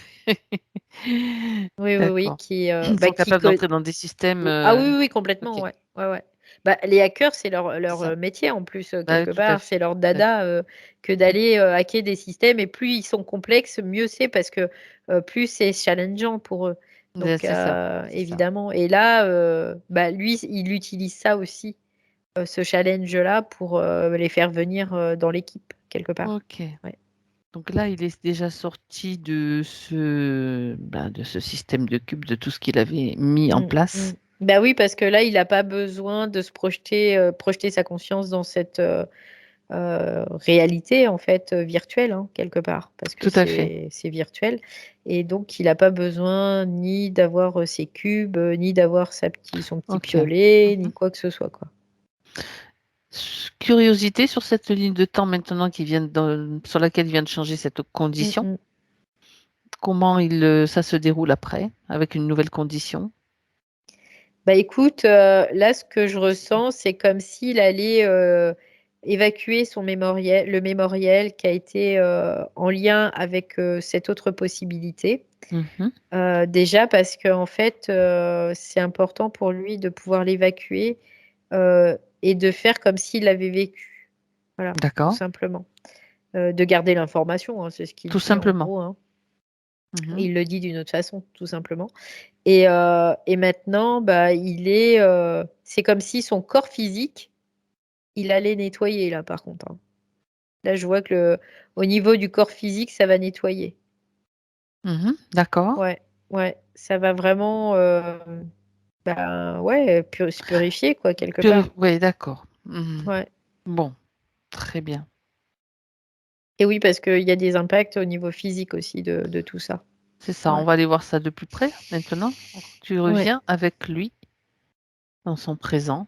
oui, oui, oui, d'accord. qui, Ils sont capables d'entrer dans des systèmes, Ah oui, oui, oui, complètement, OK. ouais, ouais, ouais. Les hackers, c'est leur Ça métier en plus, bah, quelque tout à part. fait, C'est leur tout à fait. dada que d'aller hacker des systèmes. Et plus ils sont complexes, mieux c'est parce que plus c'est challengeant pour eux. Donc, C'est ça, c'est ça. évidemment. Et là, lui, il utilise ça aussi, ce challenge-là, pour les faire venir dans l'équipe, quelque part. OK. Ouais. Donc là, il est déjà sorti de ce système de cubes, de tout ce qu'il avait mis en Mm, mm. place. Bah oui, parce que là, il n'a pas besoin de se projeter sa conscience dans cette réalité en fait virtuelle, quelque part, parce que Tout à fait. c'est virtuel. Et donc il n'a pas besoin ni d'avoir ses cubes, ni d'avoir son petit OK. piolet, ni Mmh. quoi que ce soit, quoi. Curiosité sur cette ligne de temps maintenant sur laquelle il vient de changer cette Mm, condition. mm. Comment ça se déroule après, avec une nouvelle condition? Bah écoute, là ce que je ressens, c'est comme s'il allait évacuer le mémoriel qui a été en lien avec cette autre possibilité. Mmh. Déjà parce que en fait, c'est important pour lui de pouvoir l'évacuer, et de faire comme s'il l'avait vécu. Voilà, tout D'accord, simplement. De garder l'information, c'est ce qu'il tout dit en simplement. gros, Mmh. Il le dit d'une autre façon, tout simplement. Et maintenant, c'est comme si son corps physique, il allait nettoyer là, par contre, hein. Là, je vois que au niveau du corps physique, ça va nettoyer. D'accord. Ouais, ouais, ça va vraiment, ouais, se purifier, quoi, quelque part. Ouais, d'accord. Mmh. Ouais. Bon, très bien. Et oui, parce qu'il y a des impacts au niveau physique aussi de tout ça. C'est ça, on Ouais. va aller voir ça de plus près maintenant. Tu Ouais. reviens avec lui dans son présent.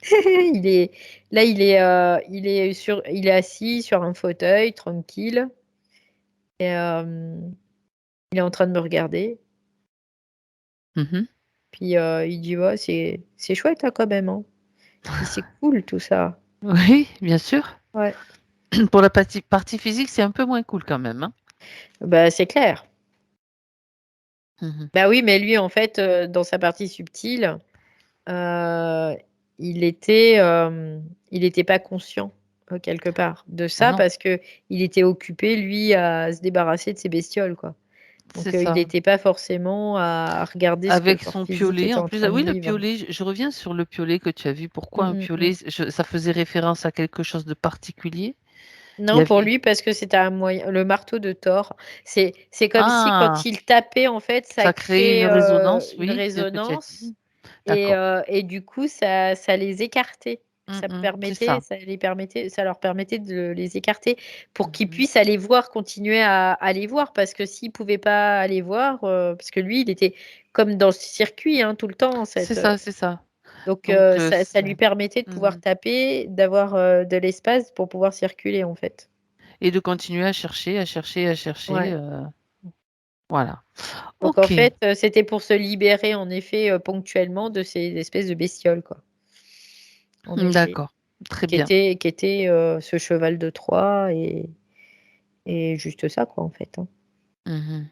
Il est là, il est assis sur un fauteuil tranquille et il est en train de me regarder. Mmh. Puis, il dit: «Ouais, c'est chouette, quand même, hein». Je dis: «C'est cool tout ça». Oui, bien sûr. Ouais, Pour la partie physique, c'est un peu moins cool quand même, hein? c'est clair. Mmh. Bah, oui, mais lui, en fait, dans sa partie subtile, heu, il était pas conscient, quelque part, de Ah ça non, parce que il était occupé, lui, à se débarrasser de ses bestioles, quoi. c'est Donc, il ça. n'était pas forcément à regarder ce que le Avec corps son physique piolet était en en plus. train Ah de oui, le vivre. piolet, je reviens sur le piolet que tu as vu. Pourquoi Mmh, un mmh, mmh. piolet? Ça faisait référence à quelque chose de particulier? Il y Non, pour avait lui, parce que c'était un moyen le marteau de Thor. C'est comme si quand ah! il tapait, en fait, ça Ça crée une crée, résonance, une oui, c'est ce que tu as résonance. dit. Et D'accord. du coup, ça les écartait. C'est ça. Ça leur permettait de les écarter pour qu'ils Mmh. puissent aller voir, continuer à aller voir. Parce que s'ils pouvaient pas aller voir, parce que lui, il était comme dans ce circuit, tout le temps, C'est ça, c'est ça. donc Donc ça lui permettait de mmh pouvoir taper, d'avoir, de l'espace pour pouvoir circuler, en fait. et de continuer à chercher, à chercher, à chercher, Ouais. voilà. Donc en OK. fait, c'était pour se libérer en effet, ponctuellement de ces espèces de bestioles, quoi. En effet. D'accord. Très Qui bien. était qui était, ce cheval de Troie et juste ça, quoi, en fait, hein. Mmh.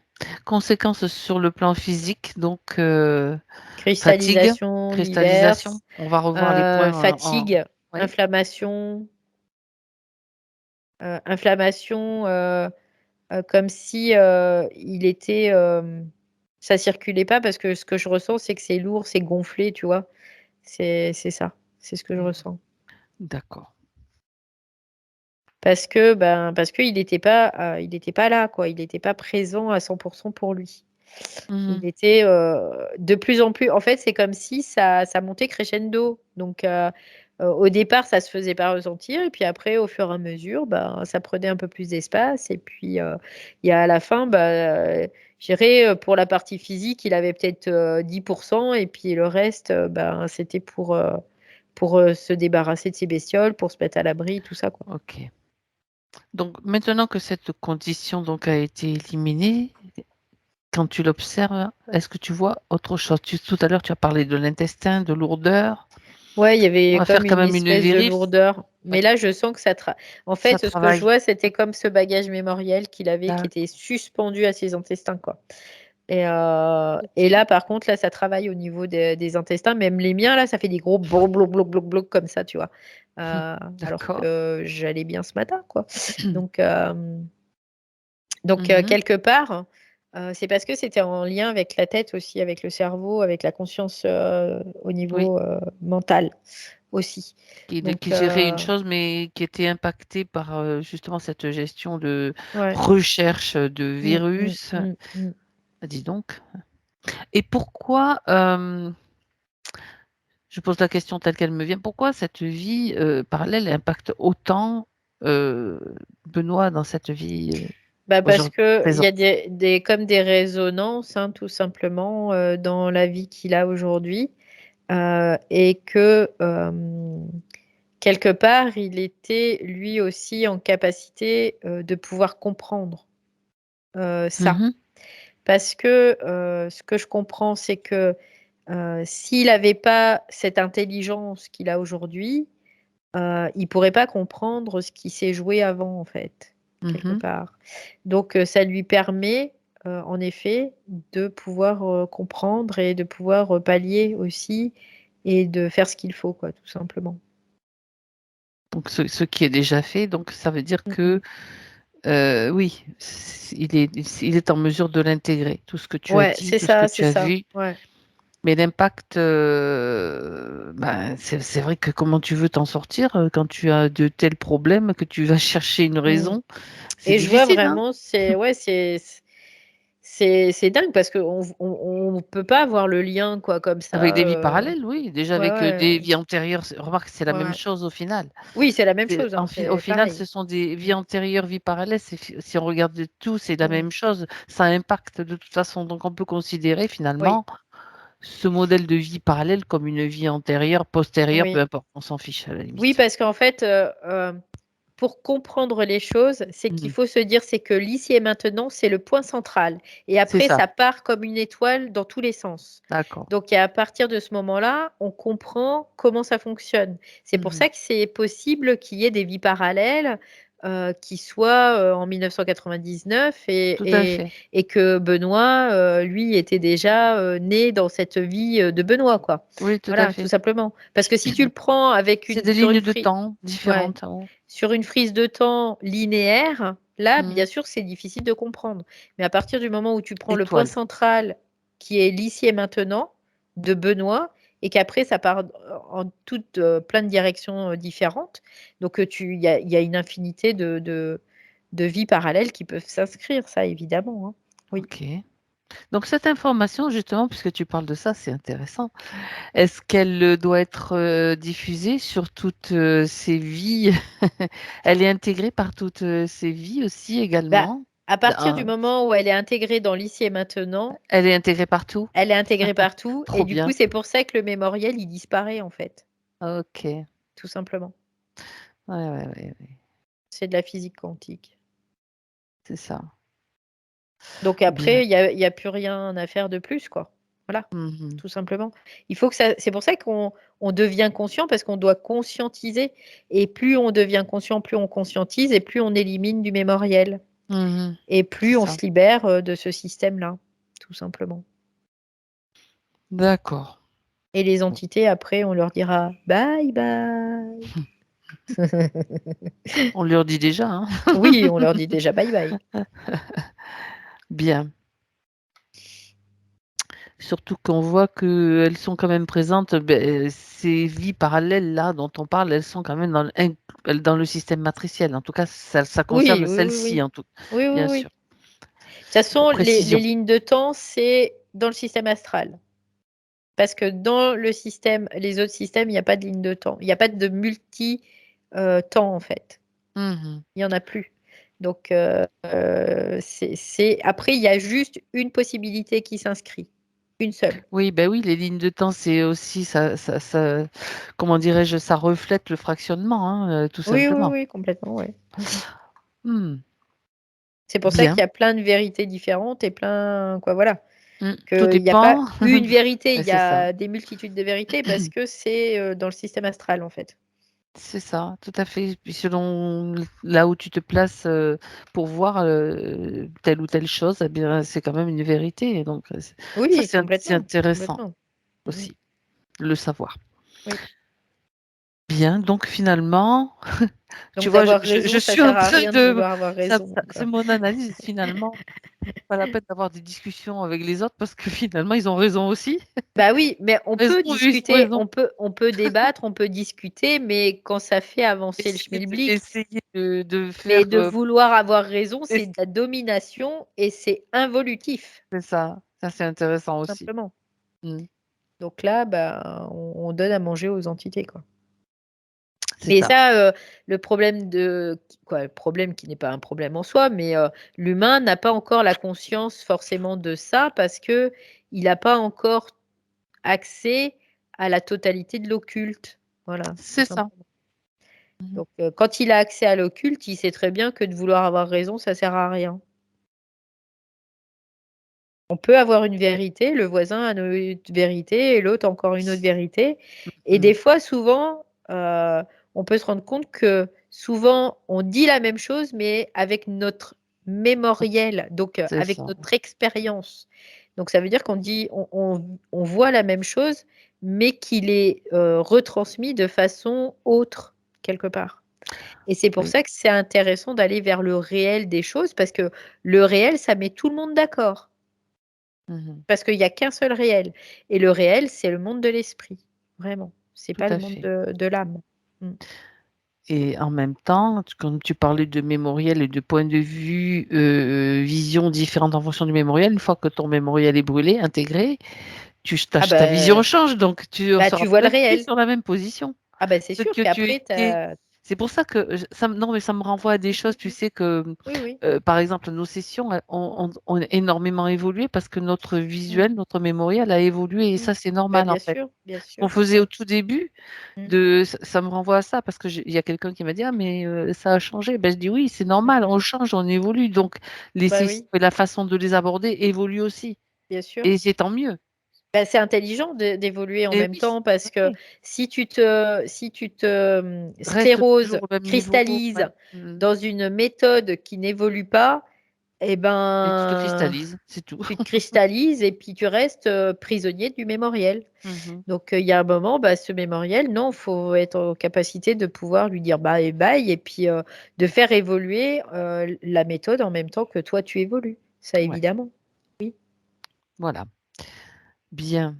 Conséquences sur le plan physique, donc fatigue, Cristallisation cristallisation. diverse, On va revoir les points en fatigue, oui, inflammation, inflammation, comme si, ça circulait pas parce que ce que je ressens, c'est que c'est lourd, c'est gonflé, tu vois? C'est ça, c'est ce que je mmh, ressens. d'accord. Parce qu'il était pas là, quoi. Il était pas présent à 100 pour lui. Il était de plus en plus. En fait, c'est comme si ça montait crescendo. Donc, au départ, ça se faisait pas ressentir. Et puis après, au fur et à mesure, ça prenait un peu plus d'espace. Et puis, il y a à la fin, je dirais, pour la partie physique, il avait peut-être 10%. Et puis le reste, c'était pour se débarrasser de ces bestioles, pour se mettre à l'abri, tout ça, quoi. Ok. Donc, maintenant que cette condition donc, a été éliminée, quand tu l'observes, est-ce que tu vois autre chose? Tout à l'heure, tu as parlé de l'intestin, de lourdeur. Ouais, il y On avait va faire comme quand une même une espèce de vérif. lourdeur. Mais Oui, là, je sens que En ça fait, ce que je travaille. vois, c'était comme ce bagage mémoriel qu'il avait, qui D'accord. était suspendu à ses intestins, quoi. Et Ok. là, par contre, là, ça travaille au niveau des intestins. Même les miens, là, ça fait des gros blocs, blocs, blocs, blocs, blocs comme ça, tu vois. Alors D'accord. que j'allais bien ce matin, quoi. Donc, Mhm. quelque part, c'est parce que c'était en lien avec la tête aussi, avec le cerveau, avec la conscience au Oui, niveau mental aussi. qui Donc, gérait une chose, mais qui était impacté par justement cette gestion de ouais. recherche de Mm, mm, virus. mm, mm. Ah, dis donc. Et pourquoi, je pose la question telle qu'elle me vient, pourquoi cette vie parallèle impacte autant euh, Benoît dans cette vie Parce aujourd'hui que il y présente? a comme des résonances, hein, tout simplement, dans la vie qu'il a aujourd'hui. Et que quelque part, il était lui aussi en capacité de pouvoir comprendre ça. Mhm, Parce que ce que je comprends, c'est que s'il n'avait pas cette intelligence qu'il a aujourd'hui, il ne pourrait pas comprendre ce qui s'est joué avant, en fait, quelque mhm. part. Donc, ça lui permet, en effet, de pouvoir comprendre et de pouvoir pallier aussi et de faire ce qu'il faut, quoi, tout simplement. Donc ce qui est déjà fait, donc ça veut dire Mm, que mm. oui, il est en mesure de l'intégrer, tout ce que tu as Ouais, dit, c'est tout ce que ça, c'est tu as ça. vu. Ouais. Mais l'impact, c'est vrai que comment tu veux t'en sortir quand tu as de tels problèmes que tu vas chercher une Mm. raison, c'est Et je vois difficile, hein? vraiment, c'est dingue parce qu'on peut pas avoir le lien, quoi, comme Avec ça. des vies parallèles, oui, déjà Ouais, avec ouais, des vies antérieures, remarque, c'est la ouais, même ouais. chose au final. Oui, c'est la même chose, hein, Au c'est final, pareil. ce sont des vies antérieures, vies parallèles. Si on regarde tout, c'est la Mm. même chose. Ça impacte de toute façon. Donc, on peut considérer Oui, finalement ce modèle de vie parallèle comme une vie antérieure, postérieure, peu oui. importe. On s'en fiche à la Oui, limite. parce qu'en fait, pour comprendre les choses, c'est qu'il Mhm. faut se dire, c'est que l'ici et maintenant, c'est le point central. Et C'est après, ça. ça part comme une étoile dans tous les sens. D'accord. Donc, et à partir de ce moment-là, on comprend comment ça fonctionne. C'est pour Mhm. ça que c'est possible qu'il y ait des vies parallèles qui soient en 1999 Tout à fait. et que Benoît, lui, était déjà né dans cette vie de Benoît, quoi. Oui, tout à Voilà, tout fait. simplement. Parce que si tu le prends avec C'est des sur une lignes de frise, temps ouais, différentes. Hein. sur une frise de temps linéaire, là, bien Mhm. sûr, c'est difficile de comprendre. Mais à partir du moment où tu prends le point Étoile. central, qui est l'ici et maintenant, de Benoît, et qu'après, ça part en toutes plein de directions différentes. Donc, il y a une infinité de vies parallèles qui peuvent s'inscrire, ça, évidemment, hein. Oui. OK. Donc, cette information, justement, puisque tu parles de ça, c'est intéressant. Est-ce qu'elle doit être diffusée sur toutes ces vies? Elle est intégrée par toutes ces vies aussi Bah, également? à partir du Ah, moment où elle est intégrée dans l'ici et maintenant, elle est intégrée partout? elle est intégrée partout. Et Trop du coup, bien. c'est pour ça que le mémoriel, il disparaît, en fait, OK. tout simplement. Ouais, ouais, ouais, ouais. C'est de la physique quantique. C'est ça. Donc Bien. après, il y a plus rien à faire de plus, quoi. Voilà, Mhm. tout simplement. Il faut que ça c'est pour ça qu'on devient conscient parce qu'on doit conscientiser et plus on devient conscient, plus on conscientise et plus on élimine du mémoriel Mhm. et C'est plus on ça. se libère, de ce système-là, tout simplement. D'accord. Et les entités après, on leur dira: «Bye bye». On leur dit déjà, hein? Oui, on leur dit déjà: «Bye bye». Bien. Surtout qu'on voit qu'elles sont quand même présentes, ces vies parallèles-là dont on parle, elles sont quand même dans le système matriciel. En tout cas, ça Oui, concerne oui, oui, celle-ci, oui. en tout Oui, oui, bien oui. sûr. façon, les précision. lignes de temps, c'est dans le système astral. Parce que dans le système, les autres systèmes, il n'y a pas de ligne de temps. Il n'y a pas de multi-temps, en fait. Mhm. Il n'y en a plus. Donc, après, il y a juste une possibilité qui s'inscrit. Une seule. Oui, ben oui, les lignes de temps, c'est aussi comment dirais-je, ça reflète le fractionnement, hein, tout Oui, oui, simplement. oui, complètement, ouais. Hmm. C'est pour ça Bien. qu'il y a plein de vérités différentes et plein, quoi, voilà. Tout Qu'il n'y a pas dépend. une vérité, Ben, il y c'est ça. a des multitudes de vérités parce que c'est dans le système astral, en fait. C'est ça, tout à fait. Puis selon là où tu te places pour voir telle ou telle chose, eh bien, c'est quand même une vérité. Donc, ça, Oui, c'est complètement, intéressant complètement. aussi, le savoir. Oui. Bien, donc finalement, tu Donc vois, d'avoir raison, je ça suis en sert à train rien de de... vouloir avoir raison, C'est quoi. mon analyse, finalement. Pas la peine d'avoir des discussions avec les autres parce que finalement, ils ont raison aussi. Bah oui, mais on Raison, peut ils ont discuter, raison. on peut débattre, on peut discuter, mais quand ça fait avancer le schmilblick, Essayer de mais faire... de vouloir avoir raison, c'est ess- de la domination et c'est involutif, c'est ça, c'est intéressant tout aussi. simplement. Mm. Donc là, bah, on donne à manger aux entités, quoi. C'est Mais ça. ça, le problème le problème qui n'est pas un problème en soi, mais l'humain n'a pas encore la conscience forcément de ça parce que il n'a pas encore accès à la totalité de l'occulte. Voilà, tout C'est ça. simplement. Mhm. Donc, quand il a accès à l'occulte, il sait très bien que de vouloir avoir raison, ça sert à rien. On peut avoir une vérité, le voisin a une autre vérité et l'autre encore une autre vérité. Et des Mm. fois, souvent, on peut se rendre compte que souvent, on dit la même chose, mais avec notre mémoriel, donc C'est avec ça. notre expérience. Donc, ça veut dire qu'on dit, on voit la même chose, mais qu'il est retransmis de façon autre, quelque part. Et c'est pour Oui. ça que c'est intéressant d'aller vers le réel des choses, parce que le réel, ça met tout le monde d'accord. Mhm. Parce qu'il n'y a qu'un seul réel. Et le réel, c'est le monde de l'esprit. Vraiment. C'est Tout pas le à monde fait. de l'âme. Mm. Et en même temps, quand tu parlais de mémoriel et de points de vue, vision différentes en fonction du mémoriel, une fois que ton mémoriel est brûlé, intégré, Ah ta vision ben, change, donc tu ne bah, seras tu vois le plus réel. sur la même position. Ah ben, c'est Ce sûr que tu qu'après, étais. C'est pour ça que non, mais ça me renvoie à des choses. Tu sais que, oui, oui. par exemple, nos sessions ont énormément évolué parce que notre Mm. visuel, notre mémoriel a évolué et Mm. ça, c'est Bah, normal en bien fait. sûr, bien Ce qu'on sûr. faisait au Ouais. tout début, Mm. ça me renvoie à ça parce que il y a quelqu'un qui m'a dit ah mais ça a changé. Ben, je dis oui, c'est Mm. normal, on change, on évolue. Donc les Bah sessions oui, et la façon de les aborder évolue aussi bien sûr. et c'est tant mieux. Bah, c'est intelligent d'évoluer en Et même oui, temps parce que oui, si tu te reste scléroses, toujours au même niveau. cristallises Ouais. dans une méthode qui n'évolue pas, eh Et tu te ben, cristallises, c'est tout. tu te cristallises et puis tu restes prisonnier du mémoriel. Mhm. Donc, il y a un moment, bah, ce mémoriel, non, il faut être en capacité de pouvoir lui dire bye bye et puis de faire évoluer la méthode en même temps que toi, tu évolues. Ça, Ouais, évidemment. Oui. voilà. Bien.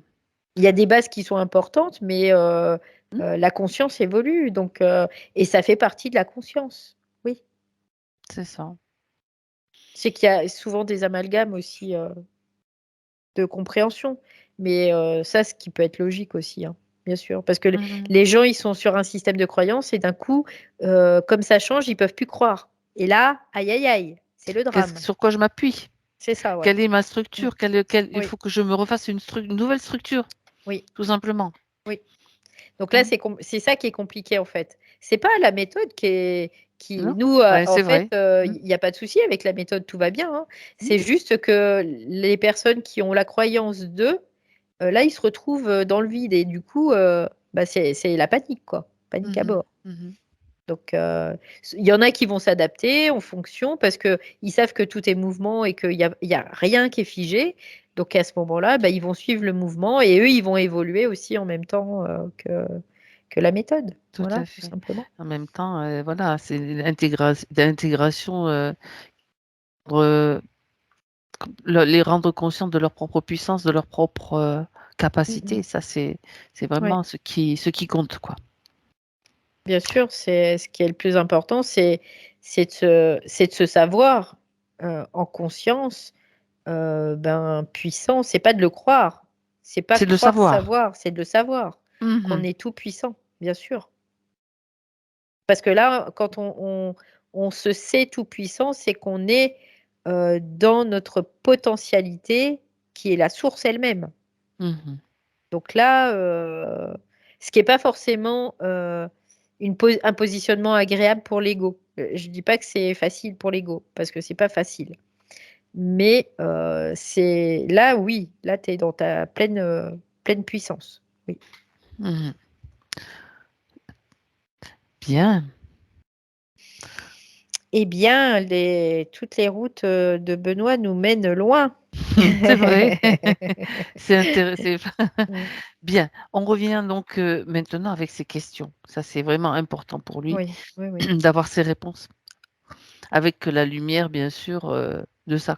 Il y a des bases qui sont importantes, mais Hmm, la conscience évolue. Donc, et ça fait partie de la conscience. Oui. c'est ça. C'est qu'il y a souvent des amalgames aussi de compréhension. Mais ça, ce qui peut être logique aussi, hein, bien sûr. Parce que Mhm. les gens, ils sont sur un système de croyance et d'un coup, comme ça change, ils peuvent plus croire. Et là, aïe, aïe, aïe, c'est le drame. Sur quoi je m'appuie? C'est ça, ouais. Quelle est ma Mm. structure? Il Oui, faut que je me refasse une nouvelle structure, oui, tout simplement. oui. Donc là, Hmm. c'est ça qui est compliqué, en fait. C'est pas la méthode Non? nous, Ouais, en c'est fait, vrai. Hmm. il n'y a pas de souci avec la méthode, tout va bien, hein. Hmm. C'est juste que les personnes qui ont la croyance d'eux, là, ils se retrouvent dans le vide et du coup, bah, c'est la panique, quoi. Panique à Mhm. bord. Mhm. Donc, il y en a qui vont s'adapter en fonction parce qu'ils savent que tout est mouvement et qu'il y a rien qui est figé. Donc, à ce moment-là, bah, ils vont suivre le mouvement et eux, ils vont évoluer aussi en même temps que la méthode. Tout Voilà, à tout fait. simplement. En même temps, voilà, c'est l'intégration, euh, les rendre conscients de leur propre puissance, de leur propre Mm, capacité. mm. Ça, c'est Ouais. vraiment ce qui compte, quoi. Bien sûr, c'est ce qui est le plus important, c'est de se savoir en conscience puissant, c'est pas de le croire. C'est pas C'est de le croire savoir. savoir, c'est de le savoir qu'on Mhm. est tout puissant, bien sûr. Parce que là, quand on se sait tout puissant, c'est qu'on est dans notre potentialité qui est la source elle-même. Mhm. Donc là, ce qui n'est pas forcément un positionnement agréable pour l'ego. Je ne dis pas que c'est facile pour l'ego, parce que c'est pas facile. Mais c'est là, oui, là, tu es dans ta pleine puissance. Oui. Mhm. Bien. Eh bien, toutes les routes de Benoît nous mènent loin. C'est vrai. C'est intéressant. Mm. Bien. On revient donc maintenant avec ces questions. Ça, c'est vraiment important pour lui Oui, oui, oui. d'avoir ces réponses. Avec la lumière, bien sûr, de sa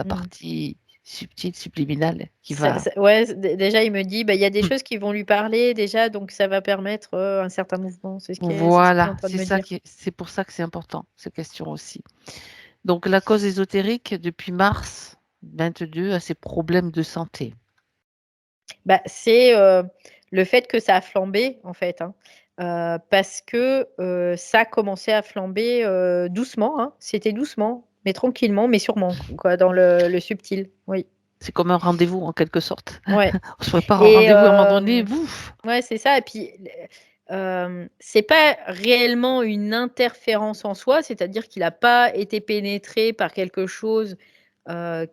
Mm. partie subtile, subliminale, qui va. Ouais, déjà, il me dit, bah, il y a des choses qui vont lui parler déjà, donc ça va permettre un certain mouvement. C'est ce qu'il est en Voilà, train de me dire. c'est pour ça que c'est important, ces questions aussi. Donc, la cause ésotérique, depuis mars 22, a ces problèmes de santé. Bah, c'est le fait que ça a flambé, en fait, hein. Parce que ça a commencé à flamber doucement, hein. C'était doucement, mais tranquillement, mais sûrement, quoi, dans le subtil. Oui. C'est comme un rendez-vous, en quelque sorte. Ouais. On se prépare un Et rendez-vous à un moment donné, bouf. ouais, c'est ça. Et puis, c'est pas réellement une interférence en soi, c'est-à-dire qu'il n'a pas été pénétré par quelque chose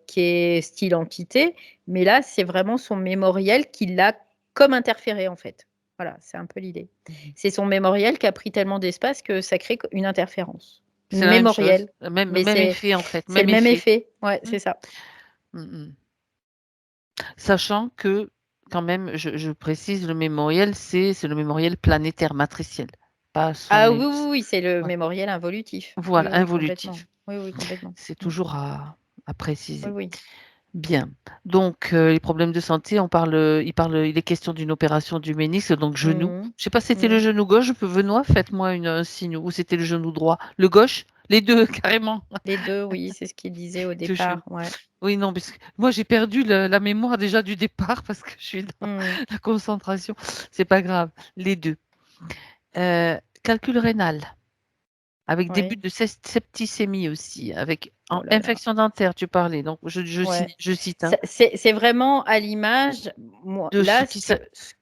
qui est style entité, mais là, c'est vraiment son mémoriel qui l'a comme interféré, en fait. Voilà, c'est un peu l'idée. C'est son mémoriel qui a pris tellement d'espace que ça crée une interférence. C'est la même chose. Mémoriel, mais Même effet, en fait. c'est Même le même effet. effet. Ouais, Mm, c'est ça. mm, mm. Sachant que, quand même, je précise, le mémoriel, c'est le mémoriel planétaire matriciel, pas son. Ah oui, oui, oui, c'est le Voilà, mémoriel involutif. Oui, voilà, oui, complètement. involutif. Oui, oui, complètement. C'est Mm. toujours à Oui, préciser. oui. Bien. Donc, les problèmes de santé, il est question d'une opération du ménisque, donc genou. Mhm. Je sais pas si c'était le Mhm. genou gauche, Benoît, faites-moi un signe, ou c'était le genou droit. Le gauche, les deux, carrément. Les deux, oui, c'est ce qu'il disait au Touché. départ. Ouais. Oui, non, parce que moi, j'ai perdu la mémoire déjà du départ parce que je suis dans Mhm. la concentration. C'est pas grave, les deux. Calcul rénal, avec début Oui. de septicémie aussi, avec Oh là là. infection dentaire, tu parlais. Donc, Ouais. je cite, hein, C'est vraiment à l'image, moi, de là,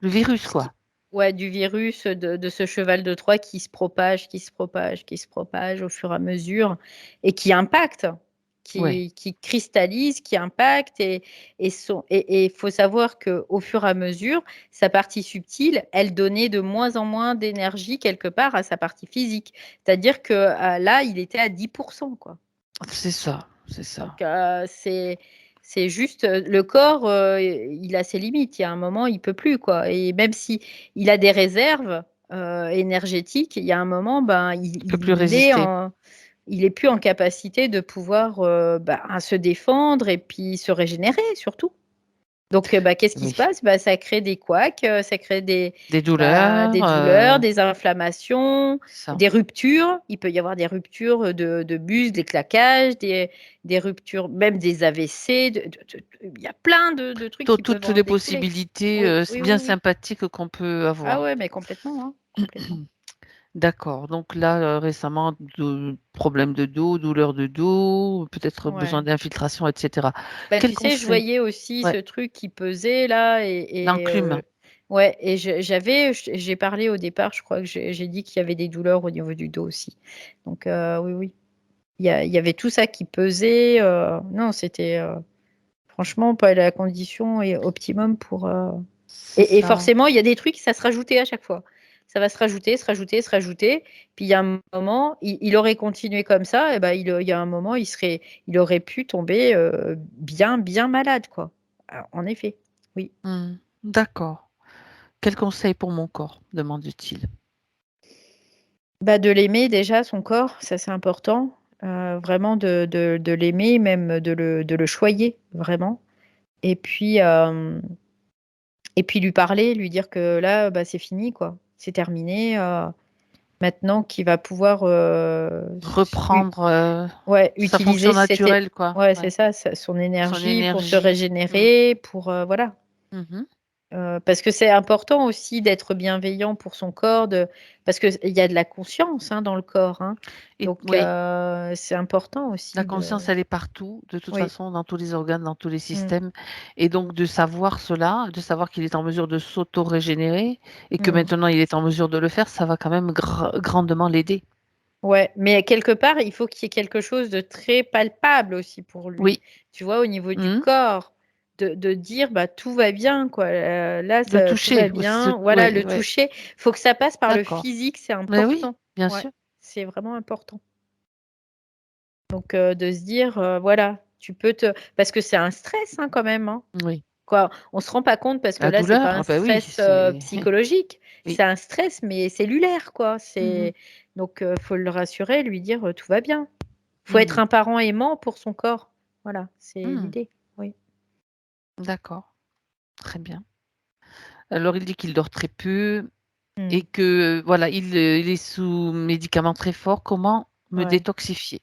le virus, ce quoi. qui, ouais, du virus, de ce cheval de Troie qui se propage, qui se propage, qui se propage au fur et à mesure et qui impacte, Ouais. qui cristallise, qui impacte. Et il faut savoir qu'au fur et à mesure, sa partie subtile, elle donnait de moins en moins d'énergie quelque part à sa partie physique. C'est-à-dire que là, il était à 10%, quoi. C'est ça, c'est ça. Donc, c'est juste le corps, il a ses limites. Il y a un moment, il peut plus, quoi. Et même si il a des réserves énergétiques, il y a un moment, ben, Il peut plus résister. il est plus en capacité de pouvoir se défendre et puis se régénérer surtout. Donc, qu'est-ce qui se Oui. passe? Ça crée des couacs, ça crée Des des douleurs, douleurs, des inflammations, ça. des ruptures. Il peut y avoir des ruptures de bus, des claquages, des ruptures, même des AVC. Il y a plein de trucs qui peuvent Toutes en les découler. possibilités Oui, oui, oui, bien oui. sympathiques qu'on peut Ah avoir. ouais, mais complètement, hein, complètement. D'accord. Donc là, récemment, problèmes de dos, douleurs de dos, peut-être besoin Ouais. d'infiltration, etc. Ben, Quel tu sais, je conseil? voyais aussi ce Ouais, truc qui pesait là l'enclume. ouais, et j'ai parlé au départ, je crois que j'ai dit qu'il y avait des douleurs au niveau du dos aussi. Donc oui, oui, il y avait tout ça qui pesait. Non, c'était franchement pas la condition optimum pour. C'est Et ça. forcément, il y a des trucs, ça se rajoutait à chaque fois. Ça va se rajouter, se rajouter, se rajouter. Puis il y a un moment, il aurait continué comme ça, et ben il y a un moment, il aurait pu tomber bien, bien malade, quoi. Alors, en effet, oui. D'accord. Quel conseil pour mon corps? Demande-t-il. Bah, de l'aimer déjà, son corps, ça c'est important. Vraiment de l'aimer, même de le choyer, vraiment. Et puis, euh, et puis lui parler, lui dire que là, bah, c'est fini, quoi. C'est terminé. maintenant qu'il va pouvoir Reprendre sa utiliser fonction naturelle, quoi. ouais, c'est Ouais. ça, son Son énergie pour se énergie. régénérer, pour voilà. Mhm. Parce que c'est important aussi d'être bienveillant pour son corps, parce qu'il y a de la conscience dans le corps. Et Donc, oui, c'est important la aussi conscience, elle est partout, de toute Oui. façon, dans tous les organes, dans tous les Mm. systèmes. Et donc, de savoir cela, de savoir qu'il est en mesure de s'auto-régénérer et que Mm. maintenant il est en mesure de le faire, ça va quand même grandement l'aider. Ouais, mais quelque part, il faut qu'il y ait quelque chose de très palpable aussi pour lui. Oui. Tu vois, au niveau du Mhm. corps, de dire bah tout va bien, quoi. Là, De tout va toucher bien. aussi. Voilà, le Ouais, ouais. toucher. Faut que ça passe par le D'accord. physique, c'est Mais oui, important. bien Ouais, sûr. c'est vraiment important. Donc, de se dire, voilà, tu peux parce que c'est un stress quand même. Oui. Quoi, on se rend pas compte parce que La là, c'est pas douleur, un ah bah oui, stress psychologique, oui. c'est un stress mais cellulaire, quoi. Mhm. Donc, faut le rassurer, lui dire tout va bien. Faut être Mhm. un parent aimant pour son corps. Voilà, c'est Mhm. l'idée. Oui. D'accord. Très bien. Alors, il dit qu'il dort très peu et Mm. que, voilà, il est sous médicaments très forts. Comment me Ouais. détoxifier?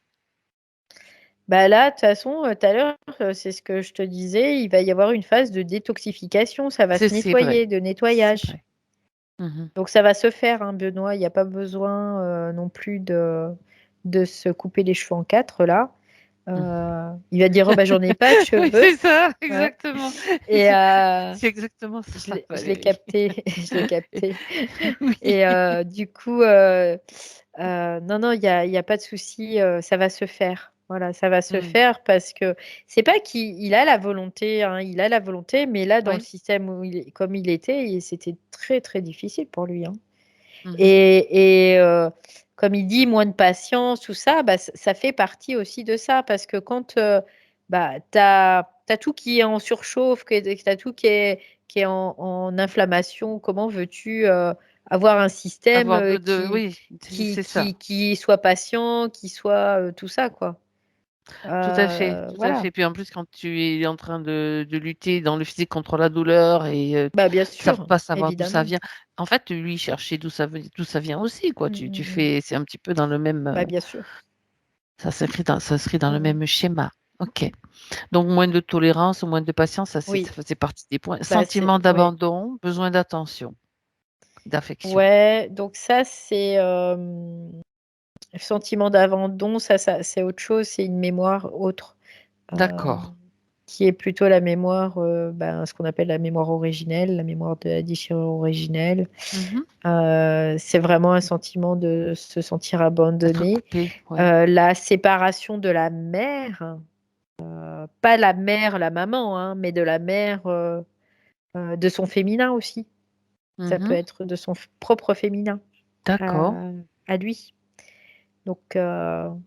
Bah là, de toute façon, tout à l'heure, c'est ce que je te disais, il va y avoir une phase de détoxification, ça va se C'est vrai. nettoyer, de C'est nettoyage. vrai. Mhm. Donc ça va se faire, Benoît. Il n'y a pas besoin non plus de se couper les cheveux en quatre là. Il va dire oh, bah, j'en ai pas de Oui, cheveux. c'est ça, Ouais. exactement. Et C'est exactement ça, je l'ai Valérie. capté, je l'ai capté. Oui. Et du coup, non, il y a pas de souci, ça va se faire. Voilà, ça va se Mm. faire parce que c'est pas qu'il a la volonté, il a la volonté, mais là, dans le Oui. système comme il était, c'était très, très difficile pour lui. Mhm. Et comme il dit, moins de patience, tout ça, bah, ça fait partie aussi de ça. Parce que quand bah, tu as tout qui est en surchauffe, tu as tout qui est en inflammation, comment veux-tu avoir un système Avoir oui, c'est ça. qui soit patient, qui soit tout ça, quoi. Tout à fait, tout à Voilà. fait. Puis en plus, quand tu es en train de lutter dans le physique contre la douleur et Bah, bien ils savent sûr, pas savoir d'où ça évidemment. vient. En fait, lui chercher d'où ça vient aussi, quoi. Mm, Tu mm, mm. fais, c'est un petit peu dans le même, Bah, bien sûr. ça s'inscrit dans le Mm. même schéma. Ok. Donc moins de tolérance, moins de patience, ça Oui, faisait partie des points. bah, Sentiment ouais. d'abandon, besoin d'attention, d'affection. Ouais, donc ça, c'est sentiment d'abandon, ça, c'est autre chose, c'est une mémoire autre, euh, D'accord. qui est plutôt la mémoire, ce qu'on appelle la mémoire originelle, la mémoire de la déchirure originelle. Mhm. C'est vraiment un sentiment de se sentir Être abandonné. coupé, ouais. La séparation de la mère, pas la mère, la maman, mais de la mère, de son féminin aussi. Ça peut Mhm. être de son propre féminin D'accord. à lui. Donc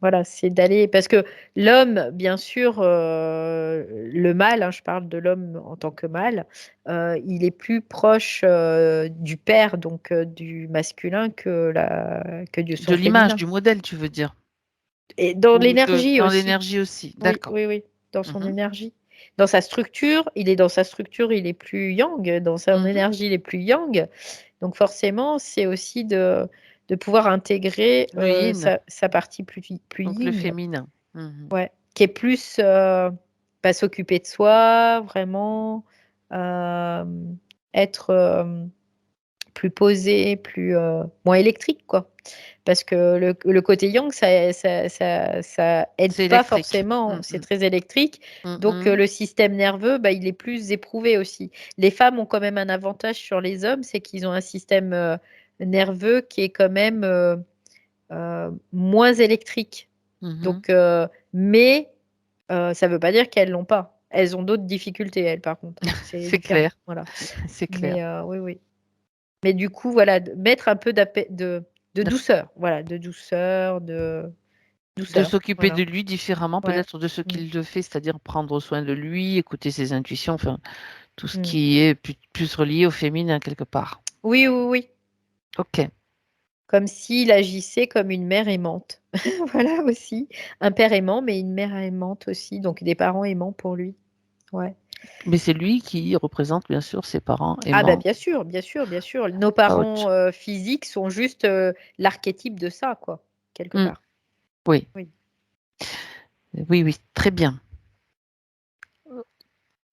voilà, c'est d'aller parce que l'homme, bien sûr, le mâle, je parle de l'homme en tant que mâle, il est plus proche du père, donc du masculin que de De son l'image, féminin. du modèle, tu veux dire. Et dans Ou l'énergie dans aussi. l'énergie aussi. Oui, D'accord. oui, oui, dans son Mhm. énergie. Dans sa structure, il est plus yang. Dans son Mhm. énergie, il est plus yang. Donc forcément, c'est aussi de pouvoir intégrer Le yin, sa partie plus donc le yin, féminin. Mhm. ouais, qui est plus pas s'occuper de soi, vraiment euh, être plus posé, moins électrique, quoi. Parce que le côté yang, ça aide C'est pas électrique. forcément, c'est Mhm. très électrique. Donc Mhm. le système nerveux, bah, il est plus éprouvé aussi. Les femmes ont quand même un avantage sur les hommes, c'est qu'ils ont un système nerveux qui est quand même moins électrique. Mhm. Donc, mais ça ne veut pas dire qu'elles l'ont pas. Elles ont d'autres difficultés, elles, par contre. C'est C'est différent. clair. Voilà. C'est clair. Mais oui, oui. Mais du coup, voilà, mettre un peu de douceur. Voilà, de douceur, de De douceur. s'occuper Voilà. de lui différemment, Ouais. peut-être de ce Mm. qu'il le fait, c'est-à-dire prendre soin de lui, écouter ses intuitions, enfin, tout ce Mm. qui est plus relié au féminin quelque part. Oui, oui, oui. Ok. Comme s'il agissait comme une mère aimante. Voilà aussi. Un père aimant, mais une mère aimante aussi. Donc des parents aimants pour lui. Ouais. Mais c'est lui qui représente bien sûr ses parents Ah bah aimants. bien sûr, bien sûr, bien sûr. Nos Ouch. parents physiques sont juste l'archétype de ça, quoi, quelque Mm. part. Oui, Oui. oui, oui, très bien.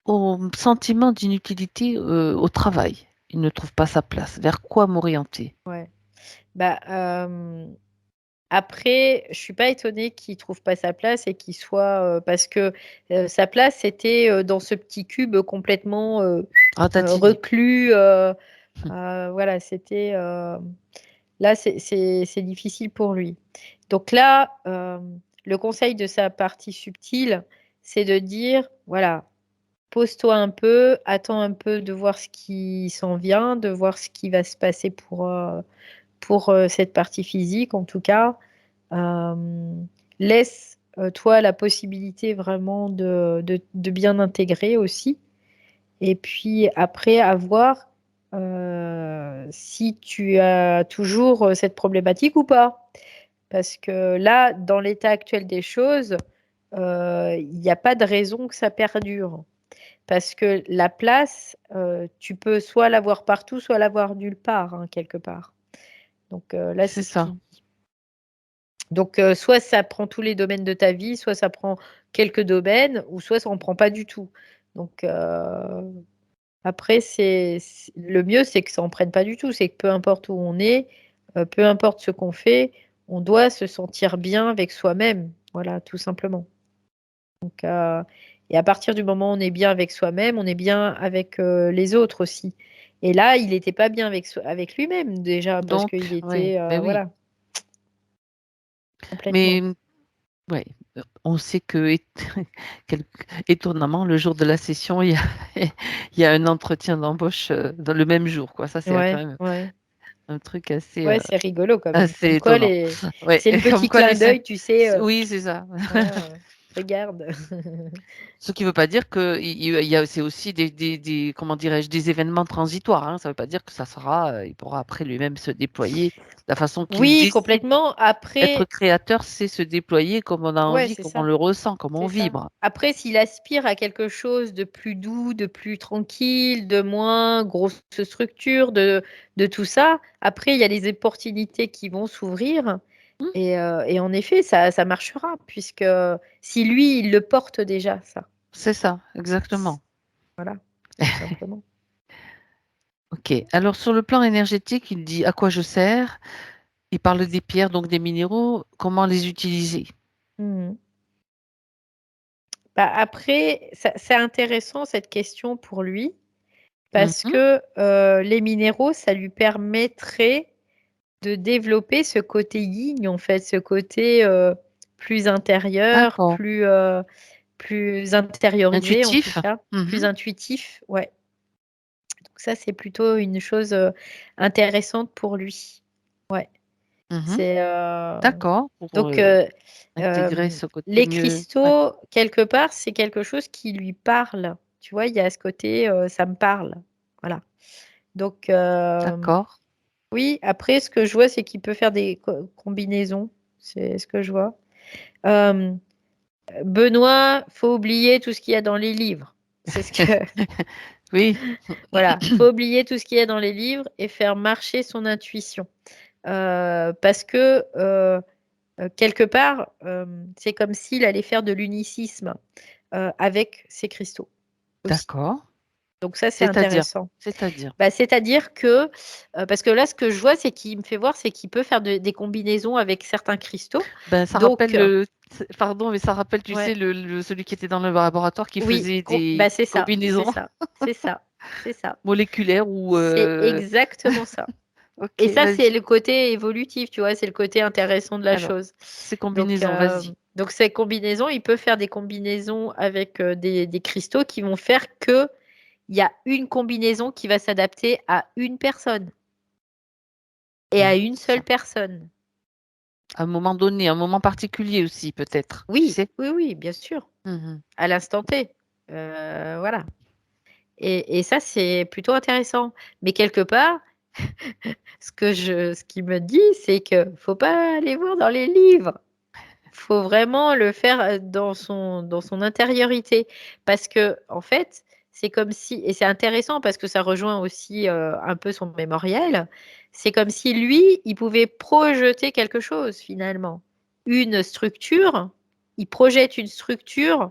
Au sentiment d'inutilité au travail, il ne trouve pas sa place. Vers quoi m'orienter? Ouais. Bah, après, je suis pas étonnée qu'il trouve pas sa place et qu'il soit parce que sa place c'était dans ce petit cube complètement Ratatiner. reclus. Voilà, c'était là, c'est difficile pour lui. Donc là, le conseil de sa partie subtile, c'est de dire, voilà, pose-toi un peu, attends un peu de voir ce qui s'en vient, de voir ce qui va se passer pour cette partie physique, en tout cas. Laisse toi la possibilité vraiment de bien intégrer aussi. Et puis après, à voir si tu as toujours cette problématique ou pas. Parce que là, dans l'état actuel des choses, il n'y a pas de raison que ça perdure. Parce que la place, tu peux soit l'avoir partout, soit l'avoir nulle part, hein, quelque part. Donc là, C'est c'est ce ça. qu'il dit. Donc soit ça prend tous les domaines de ta vie, soit ça prend quelques domaines, ou soit ça en prend pas du tout. Donc après, le mieux, c'est que ça en prenne pas du tout. C'est que peu importe où on est, peu importe ce qu'on fait, on doit se sentir bien avec soi-même. Voilà, tout simplement. Donc, et à partir du moment où on est bien avec soi-même, on est bien avec les autres aussi. Et là, il n'était pas bien avec lui-même déjà, parce Donc, qu'il oui, était, ben oui. voilà, complètement. Mais ouais, on sait que étonnamment, le jour de la session, il y a un entretien d'embauche dans le même jour, quoi. Ça, c'est quand Ouais, même ouais. un truc assez, Ouais, c'est rigolo quand même. assez Comme quoi, étonnant. Ouais, c'est le comme petit quoi clin d'œil, tu sais. Oui, c'est ça. Voilà, regarde. Ce qui ne veut pas dire que c'est aussi comment dirais-je, des événements transitoires, hein. Ça ne veut pas dire que ça sera, il pourra après lui-même se déployer de la façon qu'il Oui, décide. complètement. Être Après, créateur, c'est se déployer comme on a ouais, envie, c'est comme on ça. le ressent, comme on C'est ça. vibre. Après, s'il aspire à quelque chose de plus doux, de plus tranquille, de moins grosse structure, de tout ça, après, il y a les opportunités qui vont s'ouvrir. Hmm. Et en effet, ça marchera, puisque si lui, il le porte déjà, ça. C'est ça, exactement. Voilà, tout simplement. Ok. Alors sur le plan énergétique, il dit à quoi je sers. Il parle des pierres, donc des minéraux. Comment les utiliser? Mhm. Bah, après, c'est intéressant cette question pour lui, parce Mhm. que les minéraux, ça lui permettrait de développer ce côté yin, en fait, ce côté plus intérieur, D'accord. plus intériorisé, en tout Intuitif. cas, plus Mhm. intuitif. Ouais. Donc ça, c'est plutôt une chose intéressante pour lui. Ouais. Mhm. C'est D'accord. Pour donc intégrer ce côté les mieux. Ouais. cristaux, quelque part, c'est quelque chose qui lui parle. Tu vois, il y a ce côté, ça me parle. Voilà. Donc D'accord. oui, après, ce que je vois, c'est qu'il peut faire des combinaisons. C'est ce que je vois. Euh, Benoît, faut oublier tout ce qu'il y a dans les livres. C'est ce que Oui. voilà, faut oublier tout ce qu'il y a dans les livres et faire marcher son intuition. Parce que quelque part, c'est comme s'il allait faire de l'unicisme avec ses cristaux aussi. D'accord. Donc ça, c'est C'est-à-dire. intéressant. C'est-à-dire. Bah, c'est-à-dire que, parce que là, ce que je vois, c'est qu'il me fait voir, c'est qu'il peut faire des combinaisons avec certains cristaux. Ben, ça rappelle Donc, pardon, mais ça rappelle, tu sais, ouais, celui qui était dans le laboratoire qui oui, faisait bah, des c'est ça, c'est combinaisons ça, c'est ça, c'est ça. moléculaires ou. C'est exactement ça. Ok, Et ça, c'est vas-y. le côté évolutif, tu vois, c'est le côté intéressant de la Alors, chose. ces Donc, combinaisons, vas-y. ces combinaisons, il peut faire des combinaisons avec des cristaux qui vont faire que il y a une combinaison qui va s'adapter à une personne et à une seule Ça. personne. À un moment donné, un moment particulier aussi, peut-être. Tu Oui, sais? oui, oui, bien sûr, Mhm. à l'instant T. Voilà. Et ça, c'est plutôt intéressant. Mais quelque part, ce qu'il me dit, c'est que faut pas aller voir dans les livres. faut vraiment le faire dans son intériorité. Parce que, en fait, c'est comme si, et c'est intéressant parce que ça rejoint aussi un peu son mémorial, c'est comme si lui, il pouvait projeter quelque chose finalement. Une structure, il projette une structure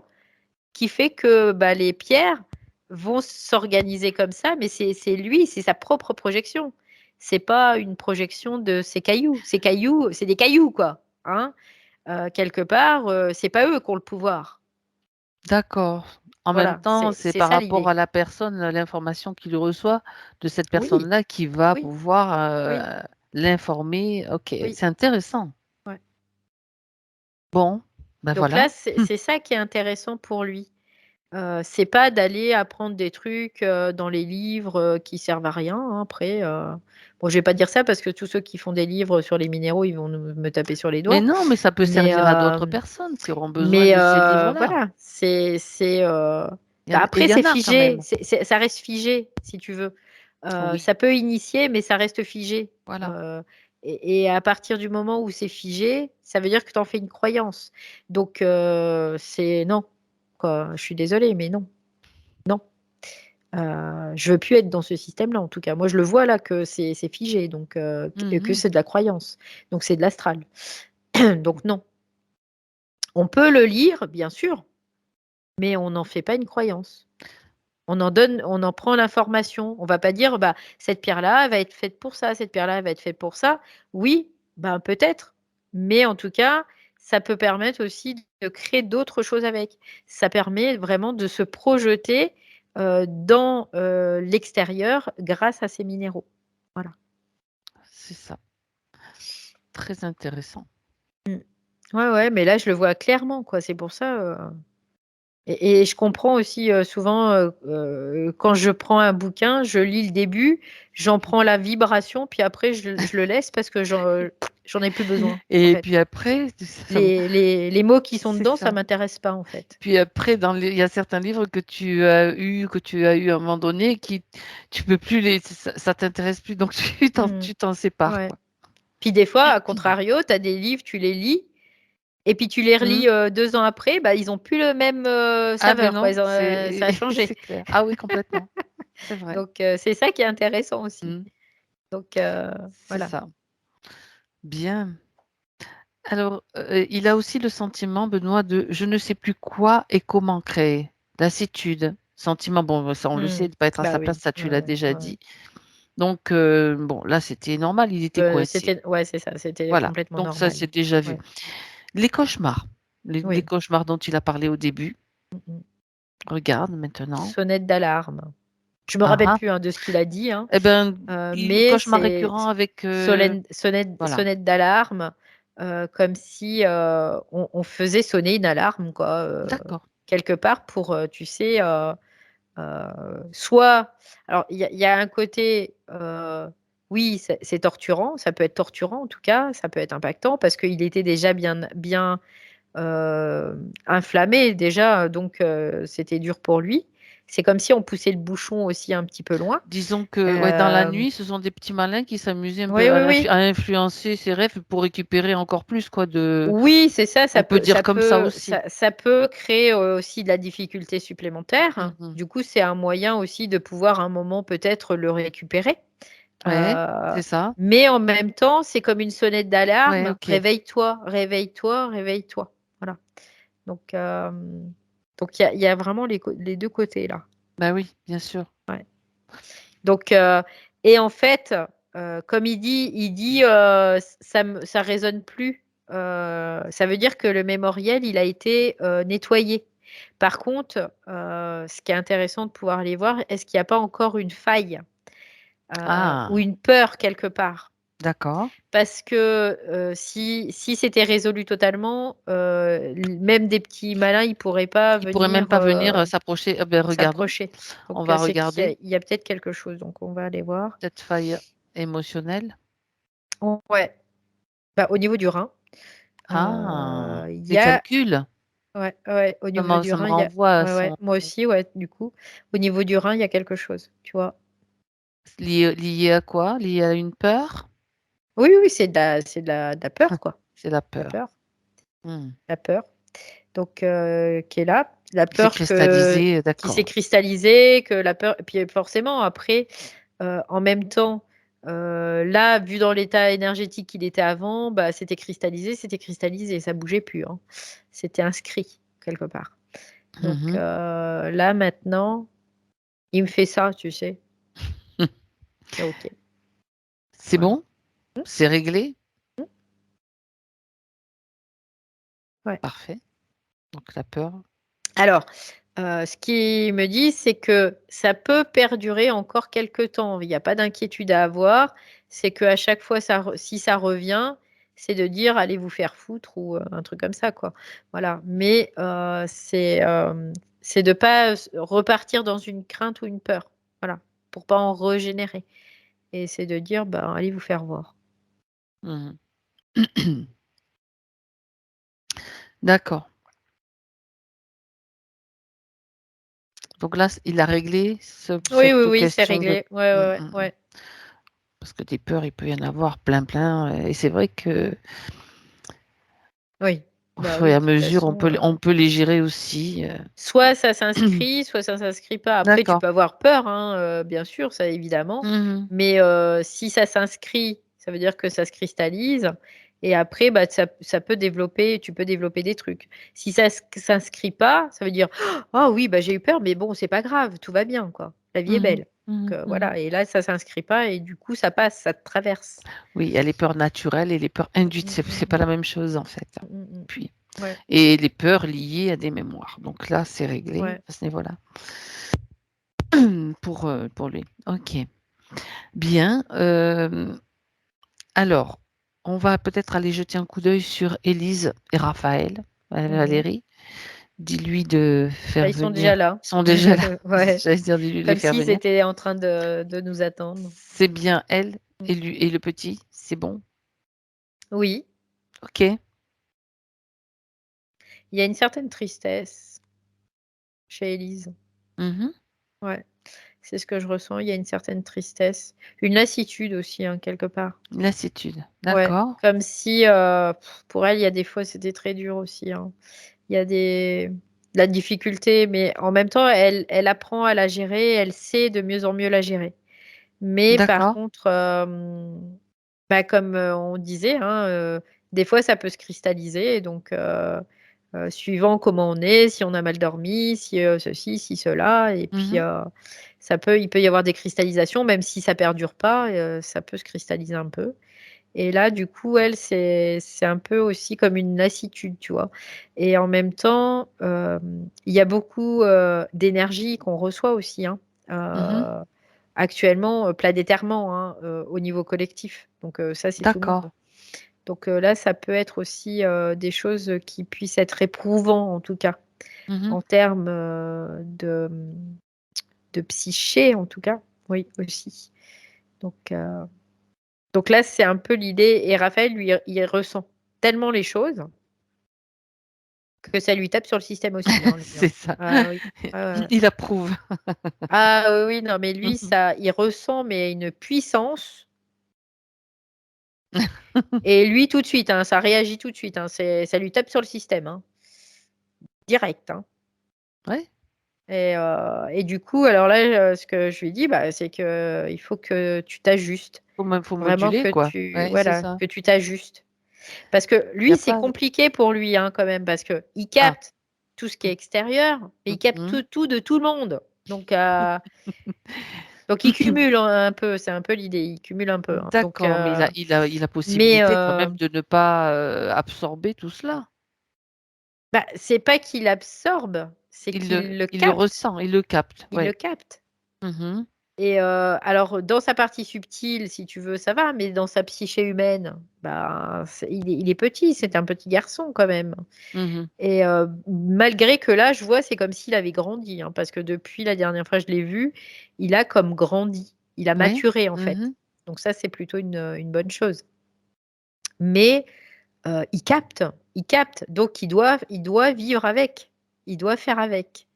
qui fait que les pierres vont s'organiser comme ça, mais c'est lui, c'est sa propre projection. C'est pas une projection de ces cailloux. Ces cailloux, c'est des cailloux, quoi. Hein. Quelque part, c'est pas eux qui ont le pouvoir. D'accord. En même Voilà, temps, c'est c'est par ça rapport l'idée. à la personne, l'information qu'il reçoit de cette Oui, personne-là qui va oui, pouvoir oui, l'informer. OK, oui. c'est intéressant. Ouais. Bon, ben Donc voilà. là, c'est ça qui est intéressant pour lui. C'est pas d'aller apprendre des trucs dans les livres qui servent à rien. Hein, après, bon, je vais pas dire ça parce que tous ceux qui font des livres sur les minéraux, ils vont me taper sur les Mais doigts. non, mais ça peut Mais, servir à d'autres personnes qui auront besoin de ces livres-là. voilà, Et après il y c'est en a quand figé, même. ça reste figé si tu veux. Oui, Ça peut initier, mais ça reste figé. voilà. Et à partir du moment où c'est figé, ça veut dire que tu en fais une croyance. Donc c'est non, quoi. Je suis désolée, mais non, non. Je veux plus être dans ce système-là, en tout cas. Moi, je le vois là que c'est figé, donc et que Mhm. c'est de la croyance. Donc c'est de l'astral. Donc non. On peut le lire, bien sûr, mais on n'en fait pas une croyance. On en prend l'information. On va pas dire, cette pierre-là, elle va être faite pour ça, cette pierre-là, elle va être faite pour ça. Oui, peut-être, mais en tout cas, ça peut permettre aussi de créer d'autres choses avec. Ça permet vraiment de se projeter dans l'extérieur grâce à ces minéraux. Voilà. C'est ça. Très intéressant. Ouais, mais là, je le vois clairement, quoi. C'est pour ça. Et je comprends aussi souvent quand je prends un bouquin, je lis le début, j'en prends la vibration, puis après je le laisse parce que j'en ai plus besoin. En Et fait. puis après, Les mots qui sont c'est dedans, ça ça. m'intéresse pas en fait. Puis après, il y a certains livres que tu as eu à un moment donné qui, tu peux plus ça t'intéresse plus, donc Hmm. tu t'en sépares, Ouais. quoi. Puis des fois, à contrario, tu as des livres, tu les lis, et puis tu les Hmm. relis 2 ans après, ils ont plus le même Ah ben saveur, quoi. non, Ça a changé. c'est clair. Ah oui, complètement. C'est vrai. Donc c'est ça qui est intéressant aussi. Hmm. Donc C'est voilà. ça. Bien. Alors, il a aussi le sentiment, Benoît, de je ne sais plus quoi et comment créer. Lassitude. Sentiment, bon, ça on le sait, Hmm. de ne pas être à sa place, Oui. ça tu l'as Ouais, déjà ouais. dit. Donc, bon, là, c'était normal, il était coincé. Ouais, c'est ça, c'était Voilà, complètement donc ça, c'est normal. déjà vu. Ouais. Les cauchemars. Les Oui. cauchemars dont il a parlé au début. Mm. Regarde maintenant. Sonnette d'alarme. Je me Ah rappelle ah. plus de ce qu'il a dit, hein, Eh ben, mais cauchemar c'est récurrent avec voilà. sonnette d'alarme, comme si on faisait sonner une alarme, quoi, D'accord. quelque part pour, tu sais, soit. Alors, il y a un côté, oui, c'est torturant, ça peut être torturant en tout cas, ça peut être impactant parce qu'il était déjà bien inflammé déjà, donc c'était dur pour lui. C'est comme si on poussait le bouchon aussi un petit peu loin. Disons que ouais, dans la Euh, nuit, ce sont des petits malins qui s'amusaient un oui, peu oui, oui. à influencer ses rêves pour récupérer encore plus quoi de. Oui, c'est ça, On peut dire comme ça aussi. ça peut créer aussi de la difficulté supplémentaire. Mhm. Du coup, c'est un moyen aussi de pouvoir un moment peut-être le récupérer. Ouais, Euh, c'est ça. mais en même temps, c'est comme une sonnette Ouais, d'alarme. ok. Réveille-toi, réveille-toi, réveille-toi. Voilà. Donc, il y a vraiment les deux côtés là. Bah oui, bien sûr. Ouais. Donc, et en fait, comme il dit ça résonne plus. Ça veut dire que le mémoriel, il a été nettoyé. Par contre, ce qui est intéressant de pouvoir aller voir, est-ce qu'il n'y a pas encore une faille ou Ah, une peur quelque part? d'accord. Parce que si c'était résolu totalement, même des petits malins, ils ne pourraient pas Il pourrait même venir pas venir s'approcher. Ben regardons. s'approcher. On Donc, va c'est regarder il y a peut-être quelque chose. Donc, on va aller voir. cette faille émotionnelle. Ouais, au niveau du rein, Ah, il y les a calculs. ouais, au niveau du Ça me rein, il y a renvoie à ouais, son moi aussi, ouais, du coup, au niveau du rein, il y a quelque chose, tu vois? lié à quoi? Lié à une peur? Oui, oui, c'est de la peur, quoi. C'est la La peur. peur. la peur. Donc, qui est là. La Qui s'est peur cristallisé, qui d'accord. s'est cristallisée, que la peur. Et puis forcément, après, en même temps, là, vu dans l'état énergétique qu'il était avant, bah, c'était cristallisé, ça bougeait plus. Hein. C'était inscrit quelque part. Donc là, maintenant, il me fait ça, tu sais. C'est OK. C'est Voilà. bon? C'est réglé? Ouais. Parfait. Donc la peur. Alors, ce qu'il me dit, c'est que ça peut perdurer encore quelque temps. Il n'y a pas d'inquiétude à avoir. C'est qu'à chaque fois, si ça revient, c'est de dire allez vous faire foutre ou un truc comme ça, quoi. Voilà. Mais c'est de pas repartir dans une crainte ou une peur. Voilà. Pour pas en régénérer. Et c'est de dire bah, allez vous faire voir. D'accord. Donc là, il a réglé Oui, cette oui, c'est question de... réglé. Ouais. Parce que des peurs, il peut y en avoir plein. Et c'est vrai que Oui. au Bah fur et oui, à de toute mesure, façon, on peut les gérer aussi. soit ça s'inscrit, soit ça s'inscrit pas. Après, tu D'accord. peux avoir peur, hein, bien sûr, ça évidemment. Mais si ça s'inscrit, ça veut dire que ça se cristallise. Et après, bah, ça peut développer, tu peux développer des trucs. Si ça s'inscrit pas, ça veut dire oh oui, bah, j'ai eu peur, mais bon, c'est pas grave, tout va bien, quoi. La vie est belle. Donc, voilà. Et là, ça s'inscrit pas et du coup, ça passe, ça te traverse. Oui, il y a les peurs naturelles et les peurs induites. C'est pas la même chose en fait. Puis, et les peurs liées à des mémoires. Donc là, c'est réglé à ce niveau-là. Pour lui. Ok. Bien. Alors, on va peut-être aller jeter un coup d'œil sur Élise et Raphaël. Valérie, dis-lui de faire Ils sont venir. déjà là. Ils sont déjà là. Ouais. J'allais dire, dis-lui de les Comme faire s'ils venir. étaient en train de nous attendre. C'est bien elle et lui et le petit, c'est bon? Oui. Ok. Il y a une certaine tristesse chez Élise. Ouais, c'est ce que je ressens. Il y a une certaine tristesse, une lassitude aussi, hein, quelque part. Lassitude. Ouais, D'accord. comme si pour elle, il y a des fois, c'était très dur aussi. Hein. Il y a de la difficulté, mais en même temps, elle apprend à la gérer, elle sait de mieux en mieux la gérer. Mais par D'accord. contre, bah, comme on disait, hein, des fois, ça peut se cristalliser. Donc, suivant comment on est, si on a mal dormi, si ceci, si cela. Et puis, il peut y avoir des cristallisations, même si ça perdure pas, ça peut se cristalliser un peu. Et là, du coup, elle, c'est un peu aussi comme une lassitude, tu vois. Et en même temps, il y a beaucoup d'énergie qu'on reçoit aussi, hein, actuellement, planétairement, hein, au niveau collectif. Donc, ça, c'est tout le monde. D'accord. Donc là, ça peut être aussi des choses qui puissent être éprouvants, en tout cas, en termes de psyché, en tout cas. Oui, aussi. Donc là, c'est un peu l'idée. Et Raphaël, lui, il ressent tellement les choses que ça lui tape sur le système aussi. Hein, lui, C'est hein. ça. Ah oui. Ouais. Il approuve. Ah oui, non, mais lui, il ressent mais une puissance. Et lui, tout de suite, hein, ça réagit tout de suite. Hein, ça lui tape sur le système. Hein, direct. Hein. Ouais. Et du coup, alors là, ce que je lui dis, bah, c'est que il faut que tu t'ajustes. Faut Vraiment moduler, quoi. Ouais, c'est ça. que tu t'ajustes. Parce que Il y lui, a c'est pas compliqué pour lui, hein, quand même, parce qu'il ah. capte tout ce qui est extérieur, mais il capte tout de tout le monde. Donc il cumule un peu, c'est un peu l'idée, il cumule un peu. Hein. Donc, D'accord, mais il a mais possibilité quand même de ne pas, absorber tout cela. bah, c'est pas qu'il absorbe, c'est qu'il le Il le capte. ressent, il le capte, Il le ouais. capte. Mmh. Et alors, dans sa partie subtile, si tu veux, ça va, mais dans sa psyché humaine, bah, il est petit, c'est un petit garçon quand même. Mmh. Et malgré que là, je vois, c'est comme s'il avait grandi, hein, parce que depuis la dernière fois que je l'ai vu, il a comme grandi. Il a Ouais. maturé, en fait. Mmh. Donc ça, c'est plutôt une bonne chose. Mais il capte, il capte. Donc il doit vivre avec. Il doit faire avec.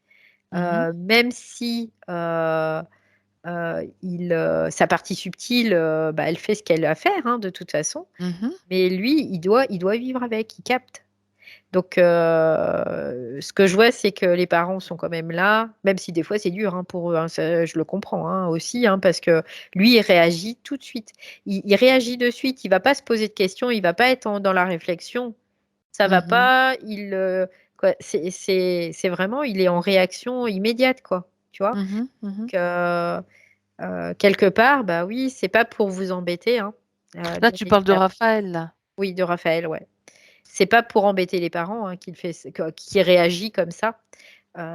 Mmh. Même si sa partie subtile, bah, elle fait ce qu'elle a à faire, hein, de toute façon. Mmh. Mais lui, il doit vivre avec, il capte. Donc, ce que je vois, c'est que les parents sont quand même là, même si des fois c'est dur pour eux, je le comprends aussi, parce que lui, il réagit tout de suite. Il réagit de suite, il va pas se poser de questions, il va pas être dans la réflexion. Ça va pas, c'est vraiment, il est en réaction immédiate, quoi. Tu vois? Quelque part, bah oui, c'est pas pour vous embêter. Là, Bien tu parles de évidemment. Raphaël, là. Oui, de Raphaël, ouais. C'est pas pour embêter les parents qu'il réagit comme ça.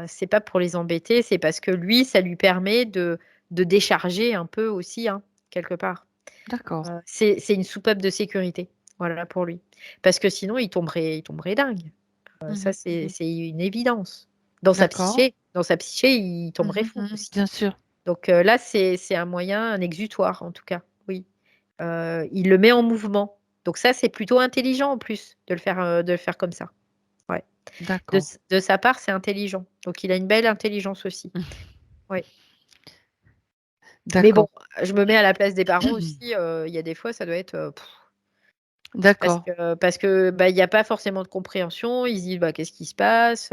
C'est pas pour les embêter, c'est parce que lui, ça lui permet de décharger un peu aussi, quelque part. D'accord. C'est une soupape de sécurité, voilà, pour lui. Parce que sinon, il tomberait dingue. Ça, c'est une évidence. D'accord. Dans sa psyché, il tomberait fou aussi. Bien sûr. Donc là, c'est un moyen, un exutoire en tout cas, oui. Il le met en mouvement. Donc ça, c'est plutôt intelligent en plus de le faire comme ça. Ouais. D'accord. De sa part, c'est intelligent. Donc il a une belle intelligence aussi. Oui. Mais bon, D'accord. je me mets à la place des parents aussi. Il y a des fois, ça doit être D'accord. parce que bah, il n'y a pas forcément de compréhension. Ils se disent bah, qu'est-ce qui se passe?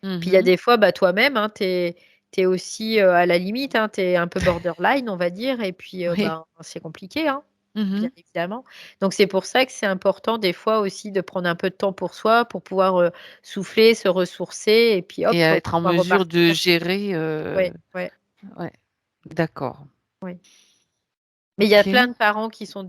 Puis il y a des fois, bah, toi-même, tu es aussi à la limite, tu es un peu borderline, on va dire, et puis Oui. ben, c'est compliqué, bien évidemment. Donc c'est pour ça que c'est important des fois aussi de prendre un peu de temps pour soi, pour pouvoir souffler, se ressourcer, et puis hop, Et à être en pouvoir mesure de repartir. gérer. Ouais, ouais, Ouais. D'accord. ouais. Mais il y a Ok. plein de parents qui sont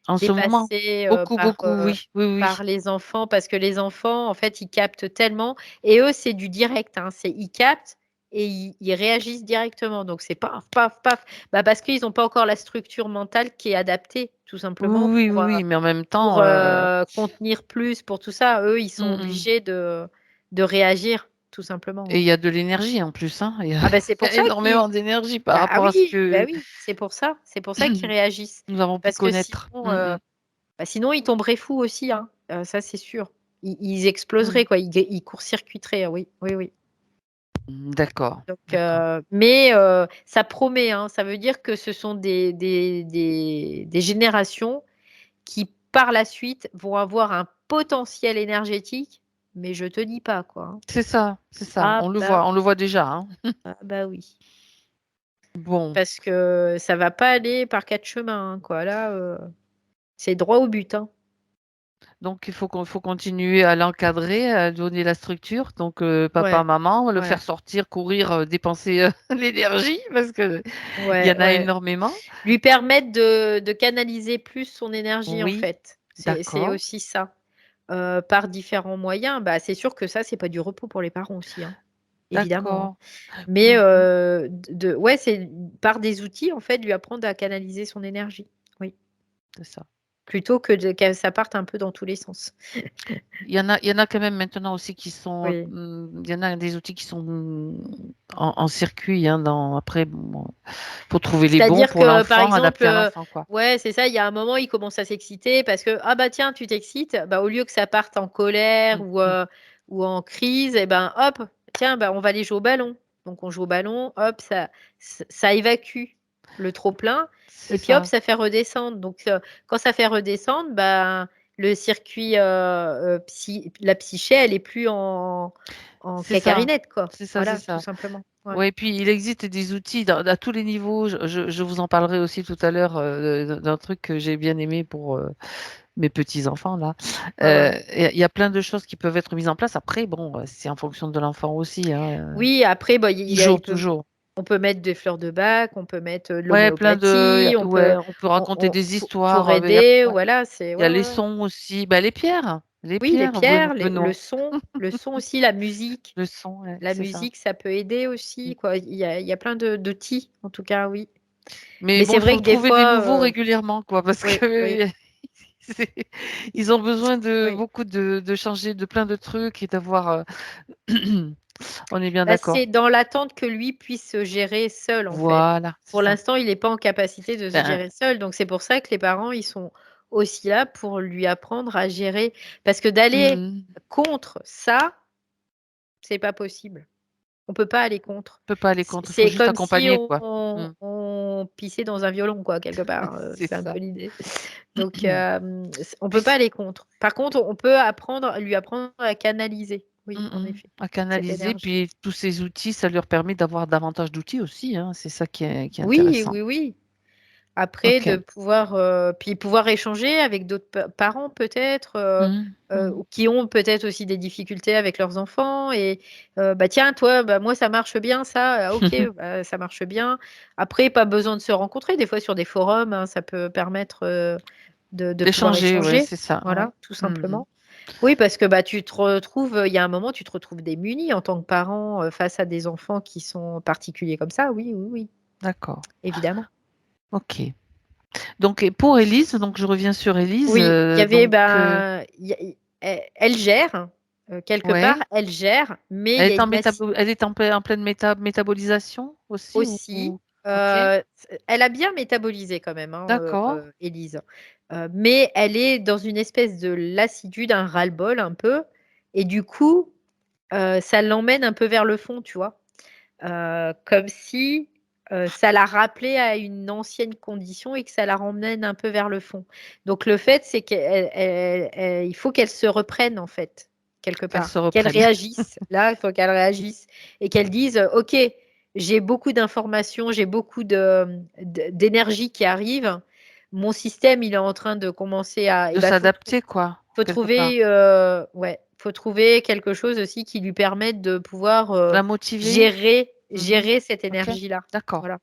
En ce moment, dépassés beaucoup, oui, oui, oui. par les enfants, parce que les enfants, en fait, ils captent tellement, et eux, c'est du direct, ils captent et ils réagissent directement. Donc c'est paf, paf, paf. Bah, parce qu'ils n'ont pas encore la structure mentale qui est adaptée, tout simplement, Oui, oui, oui, mais en même temps, pour contenir plus, pour tout ça. Eux, ils sont obligés de réagir, tout simplement. et il y a de l'énergie en plus, hein. Il y a, Ah bah c'est il y pour a ça qu'ils énormément d'énergie par bah rapport à ce oui, bah que oui, c'est pour ça qu'ils réagissent. nous avons pu Parce que connaître. sinon, bah, sinon, ils tomberaient fous aussi, ça c'est sûr. Ils exploseraient, quoi, ils court-circuiteraient, oui, oui, oui. D'accord. Donc, D'accord. mais ça promet, ça veut dire que ce sont des générations qui, par la suite, vont avoir un potentiel énergétique, mais je te dis pas, quoi. C'est ça, c'est ça. Ah On le voit déjà, hein. ah bah oui. Bon, Parce que ça va pas aller par 4 chemins, quoi. Là, c'est droit au but, donc faut continuer à l'encadrer, à donner la structure. Donc papa, Ouais, maman, le ouais, faire sortir, courir, dépenser l'énergie parce que il y ouais, en a ouais. énormément. Lui permettre de canaliser plus son énergie, en Oui, fait. C'est d'accord, aussi ça. Par différents moyens. Bah, c'est sûr que ça, c'est pas du repos pour les parents aussi, évidemment. d'accord. Mais Mhm. ouais, c'est par des outils, en fait, lui apprendre à canaliser son énergie. Oui. C'est ça. Plutôt que ça parte un peu dans tous les sens. Il y en a quand même maintenant aussi qui sont, Oui. il y en a des outils qui sont en circuit, hein, après, bon, faut trouver les bons C'est-à-dire pour que, par l'enfant, exemple, adaptés à l'enfant, quoi. ouais, c'est ça, il y a un moment, il commence à s'exciter parce que, ah bah tiens, tu t'excites, bah, au lieu que ça parte en colère Mm, mm. ou en crise, et ben hop, tiens, bah, on va aller jouer au ballon. Donc on joue au ballon, hop, ça évacue le trop-plein, C'est et puis hop, ça, ça fait redescendre. Donc quand ça fait redescendre, bah, le circuit, la psyché, elle est plus en c'est ça, cacarinette, quoi. c'est ça, c'est Voilà, tout ça. simplement. Ouais. Ouais, et puis il existe des outils à tous les niveaux. Je vous en parlerai aussi tout à l'heure d'un truc que j'ai bien aimé pour mes petits-enfants là. Ouais, ouais. Il y a plein de choses qui peuvent être mises en place. Après, bon, c'est en fonction de l'enfant aussi, hein. Oui, après, bah, Toujours, toujours. on peut mettre des fleurs de Bach, on peut mettre de Ouais, l'homéopathie, ouais, on peut raconter des pour histoires. aider, Ouais. voilà, Il y a ouais, les ouais, ouais. sons aussi. Bah, les Oui, les pierres, pierres, Benoît. le son aussi, la musique. Le son, ouais, La c'est ça. musique, ça peut aider aussi, quoi. Il y a plein d'outils, en tout cas, oui. Mais Mais bon, c'est il vrai faut que des trouver des fois, nouveaux régulièrement, quoi, parce oui, oui, que c'est- ils ont besoin de oui. beaucoup de changer de plein de trucs et d'avoir. On est bien Bah, d'accord. c'est dans l'attente que lui puisse se gérer seul, en fait. Voilà, c'est Pour ça. l'instant, il n'est pas en capacité de se Ben, gérer seul. Donc, c'est pour ça que les parents, ils sont aussi là pour lui apprendre à gérer. Parce que d'aller mhm. contre ça, c'est pas possible. On peut pas aller contre. peut pas aller contre, il faut C'est juste comme si accompagner, quoi. on pissait dans un violon, quoi, quelque part. C'est C'est un ça. peu l'idée. Donc, on peut pas aller contre. Par contre, on peut lui apprendre à canaliser. Oui, en effet. À Cette canaliser, énergie. puis tous ces outils, ça leur permet d'avoir davantage d'outils aussi, hein. C'est ça qui est Oui, intéressant. oui, oui. Après, de pouvoir échanger avec d'autres parents peut-être, ou qui ont peut-être aussi des difficultés avec leurs enfants et bah tiens, toi, bah moi ça marche bien ça, ok, bah, ça marche bien. Après, pas besoin de se rencontrer. Des fois sur des forums, hein, ça peut permettre de pouvoir D'échanger, ouais, échanger. c'est ça, ouais. Voilà, tout simplement. Oui, parce que bah tu te retrouves, il y a un moment, tu te retrouves démuni en tant que parent face à des enfants qui sont particuliers comme ça. Oui, oui, oui, D'accord. évidemment. Ok. Donc, et pour Élise, donc je reviens sur Élise. Oui, il y avait, Donc, elle gère, quelque part, ouais. elle gère, mais il Elle y a est en une masse elle est en pleine métabolisation aussi aussi. Ok. Elle a bien métabolisé quand même, hein, D'accord. Élise. Mais elle est dans une espèce de lassitude, un ras-le-bol un peu, et du coup, ça l'emmène un peu vers le fond, tu vois. Comme si ça la rappelait à une ancienne condition et que ça la ramène un peu vers le fond. Donc le fait, c'est qu'il faut qu'elle se reprenne en fait, quelque Qu'elle part, se qu'elle reprenne. réagisse. Là, il faut qu'elle réagisse et qu'elle dise, OK, j'ai beaucoup d'informations, j'ai beaucoup d'énergie qui arrive. Mon système, il est en train de commencer à... De Il s'adapter, quoi, quelque part. faut trouver quelque chose aussi qui lui permette de pouvoir La motiver. gérer cette Ok. énergie-là. D'accord. Voilà.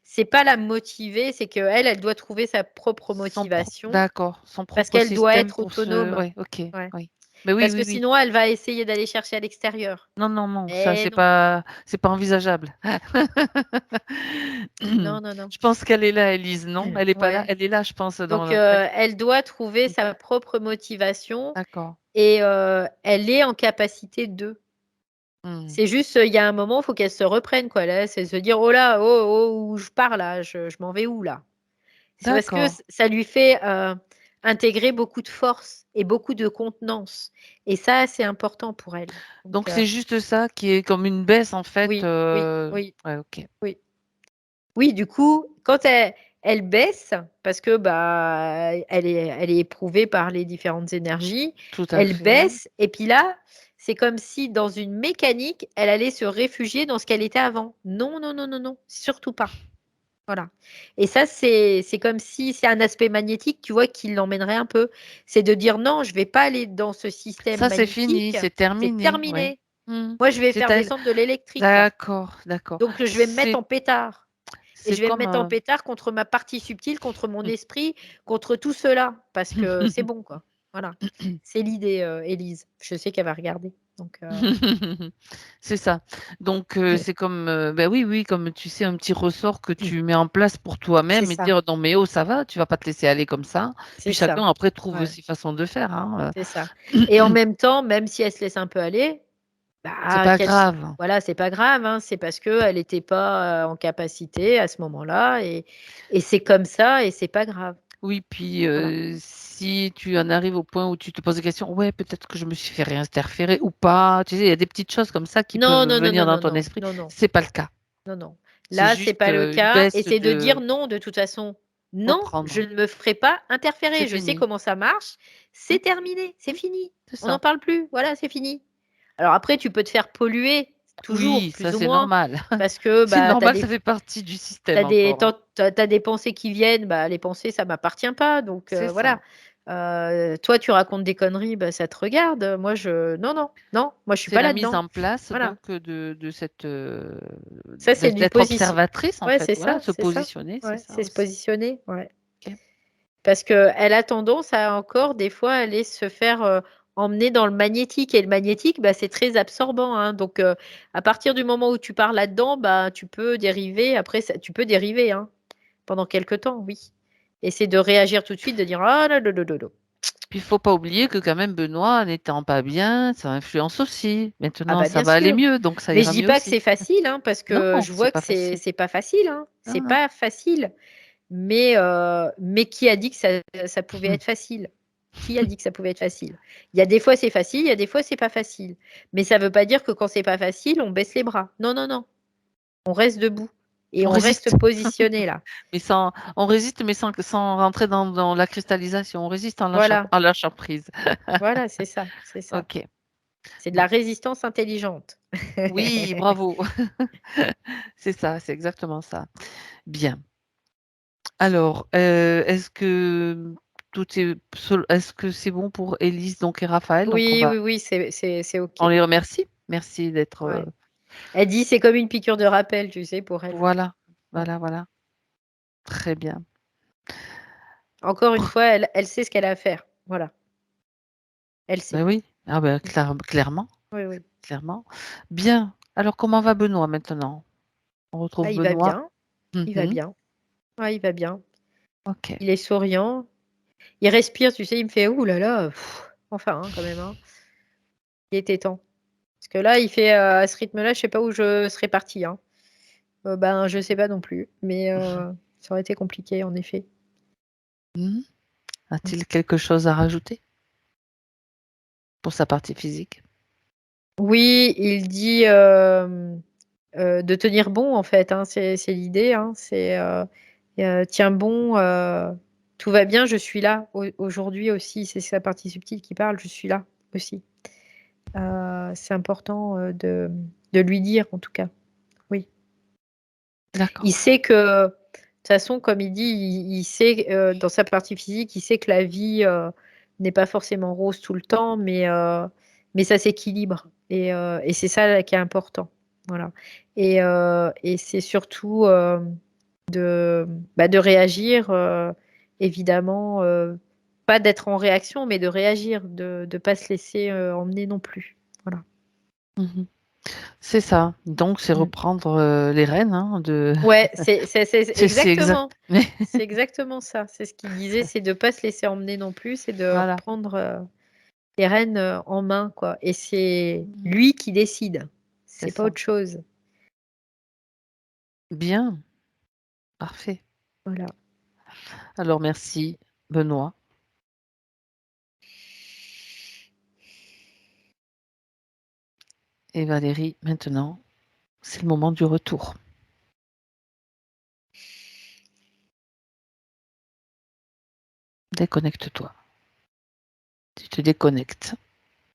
C'est pas la motiver, c'est qu'elle, elle doit trouver sa propre motivation D'accord. Son parce propre qu'elle doit système être pour se. autonome. Ouais, ok. Ouais. Oui. Mais oui, Parce oui, que oui. sinon, elle va essayer d'aller chercher à l'extérieur. Non, non, non, ça, Et non, c'est pas envisageable. non, non, non. Je pense qu'elle est là, Élise, non? Elle est pas là? Ouais. Elle est là, je pense, dans Donc, le. elle doit trouver sa propre motivation D'accord. et elle est en capacité de. Hmm. C'est juste, il y a un moment, il faut qu'elle se reprenne, quoi. Là, c'est se dire, oh là, oh, oh, où je pars là, je m'en vais où là? C'est parce que D'accord. ça lui fait intégrer beaucoup de force et beaucoup de contenance. Et ça, c'est important pour elle. Donc, Donc, c'est juste ça qui est comme une baisse, en fait. oui, oui, oui, Ouais, ok. oui. Oui, du coup, quand elle baisse, parce que bah, elle est éprouvée par les différentes énergies, Tout à elle fait. baisse, et puis là, c'est comme si dans une mécanique, elle allait se réfugier dans ce qu'elle était avant. Non, non, non, non, non, surtout pas. Voilà. Et ça, c'est comme si c'est un aspect magnétique, tu vois, qui l'emmènerait un peu. C'est de dire non, je vais pas aller dans ce système Ça, c'est fini, magnétique, c'est c'est terminé. Ouais. terminé. Hmm. Moi, je vais faire C'est à- descendre de l'électrique, là. D'accord, d'accord. Donc, je vais me mettre en pétard. Et C'est je vais me comme mettre en pétard contre ma partie subtile, contre mon esprit, contre tout cela, parce que c'est bon, quoi. Voilà. C'est l'idée, Élise. Je sais qu'elle va regarder. Donc, C'est ça. Donc, c'est comme, ben oui, oui, comme tu sais, un petit ressort que tu mets en place pour c'est toi-même et ça. dire non, mais oh, ça va, tu vas pas te laisser aller comme ça. C'est Puis ça. chacun après trouve Ouais, ses façons de faire, hein. c'est ça. Et en même temps, même si elle se laisse un peu aller, C'est bah, pas grave. voilà, c'est pas grave, hein. C'est parce qu'elle n'était pas en capacité à ce moment-là. Et c'est comme ça et c'est pas grave. Oui, puis Voilà. si tu en arrives au point où tu te poses des questions, ouais, peut-être que je me suis fait réinterférer ou pas. Tu sais, il y a des petites choses comme ça qui Non, peuvent non, non, venir non, dans non, ton non, esprit. non, non. C'est pas le cas. Non, non. C'est Là, c'est juste pas le une cas et baisse c'est de dire de non de toute façon. Non, je reprendre. ne me ferai pas C'est interférer. Je sais fini. comment ça marche. Mm, C'est terminé, c'est mm, fini. c'est On n'en ça. parle plus. Voilà, c'est fini. Alors après, tu peux te faire polluer toujours, Oui, ça plus ou c'est moins, normal. parce que C'est bah, normal, ça fait partie du système encore, hein. t'as des pensées qui viennent. Bah, les pensées, ça m'appartient pas. Donc C'est ça. voilà. Toi, tu racontes des conneries, bah, ça te regarde. Moi, non, non, non. Moi, je suis C'est pas la mise là-dedans. en place Voilà. donc de cette Ça, c'est du d'être position. observatrice en Ouais, fait, c'est voilà, ça, se c'est ça. positionner, c'est Ouais, ça c'est se aussi. positionner. Ouais. Ok. Parce qu'elle a tendance à encore, des fois, aller se faire emmener dans le magnétique. Et le magnétique, bah, c'est très absorbant, hein. Donc, à partir du moment où tu pars là-dedans, bah, tu peux dériver. Après, tu peux dériver, hein, pendant quelque temps, oui. Et c'est de réagir tout de suite, de dire ah là là là là là. Puis il faut pas oublier que quand même Benoît n'étant pas bien, ça influence aussi. Ah Maintenant, bah ça bien va aller sûr. mieux, donc ça Mais je ira dis mieux pas que aussi. c'est facile, hein, parce Non, que je c'est vois que pas facile. c'est pas facile, hein. Non, C'est non. pas facile. Mais qui a dit que ça pouvait être facile? Qui a dit que ça pouvait être facile? Il y a des fois c'est facile, il y a des fois c'est pas facile. Mais ça veut pas dire que quand c'est pas facile, on baisse les bras. Non, non, non. On reste debout et On on résiste. reste positionné là. Mais on résiste, mais sans rentrer dans la cristallisation. On résiste en Voilà. lâchant prise. Voilà, c'est ça, c'est ça. Ok. C'est de la résistance intelligente. Oui, bravo. C'est ça, c'est exactement ça. Bien. Alors, est-ce que est-ce que c'est bon pour Élise donc et Raphaël? Donc Oui, oui, oui, c'est OK. on les remercie. Merci d'être. Ouais. Elle dit c'est comme une piqûre de rappel, tu sais, pour elle. Voilà, voilà. Très bien. Encore une fois, elle sait ce qu'elle a à faire. Voilà. Elle sait. Ben oui. Ah ben clairement, Oui, oui. clairement. Bien. Alors comment va Benoît maintenant? On Ah, retrouve il va Benoît. bien. Il va Mhm. bien. Ouais, il va bien. Ok. Il est souriant. Il respire, tu sais, il me fait ouh là là. Enfin, hein, quand même. Hein. Il était temps. Parce que là, il fait à ce rythme-là, je sais pas où je serais partie. Hein. Ben, je sais pas non plus. Mais ça aurait été compliqué, en effet. Mhm. A-t-il quelque chose à rajouter pour sa partie physique? Oui, il dit de tenir bon, en fait. Hein, c'est l'idée. Hein, c'est tiens bon, tout va bien, je suis là. Aujourd'hui aussi, c'est sa partie subtile qui parle, je suis là aussi. C'est important de lui dire, en tout cas. Oui. D'accord. Il sait que, de toute façon, comme il dit, il sait, dans sa partie physique, il sait que la vie n'est pas forcément rose tout le temps, mais ça s'équilibre. Et c'est ça qui est important. Voilà. Et c'est surtout de réagir, évidemment, pas d'être en réaction, mais de réagir, de ne pas se laisser emmener non plus. Voilà. Mhm. C'est ça. Donc, c'est Mm. reprendre les rênes de. Ouais, c'est C'est exact. exactement. C'est exactement ça. C'est ce qu'il disait, c'est de ne pas se laisser emmener non plus, c'est de Voilà. reprendre les rênes en main, quoi. Et c'est Mhm. lui qui décide. C'est C'est pas ça. autre chose. Bien. Parfait. Voilà. Alors, merci, Benoît. Et Valérie, maintenant, c'est le moment du retour. Déconnecte-toi. Tu te déconnectes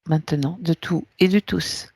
maintenant de tout et de tous.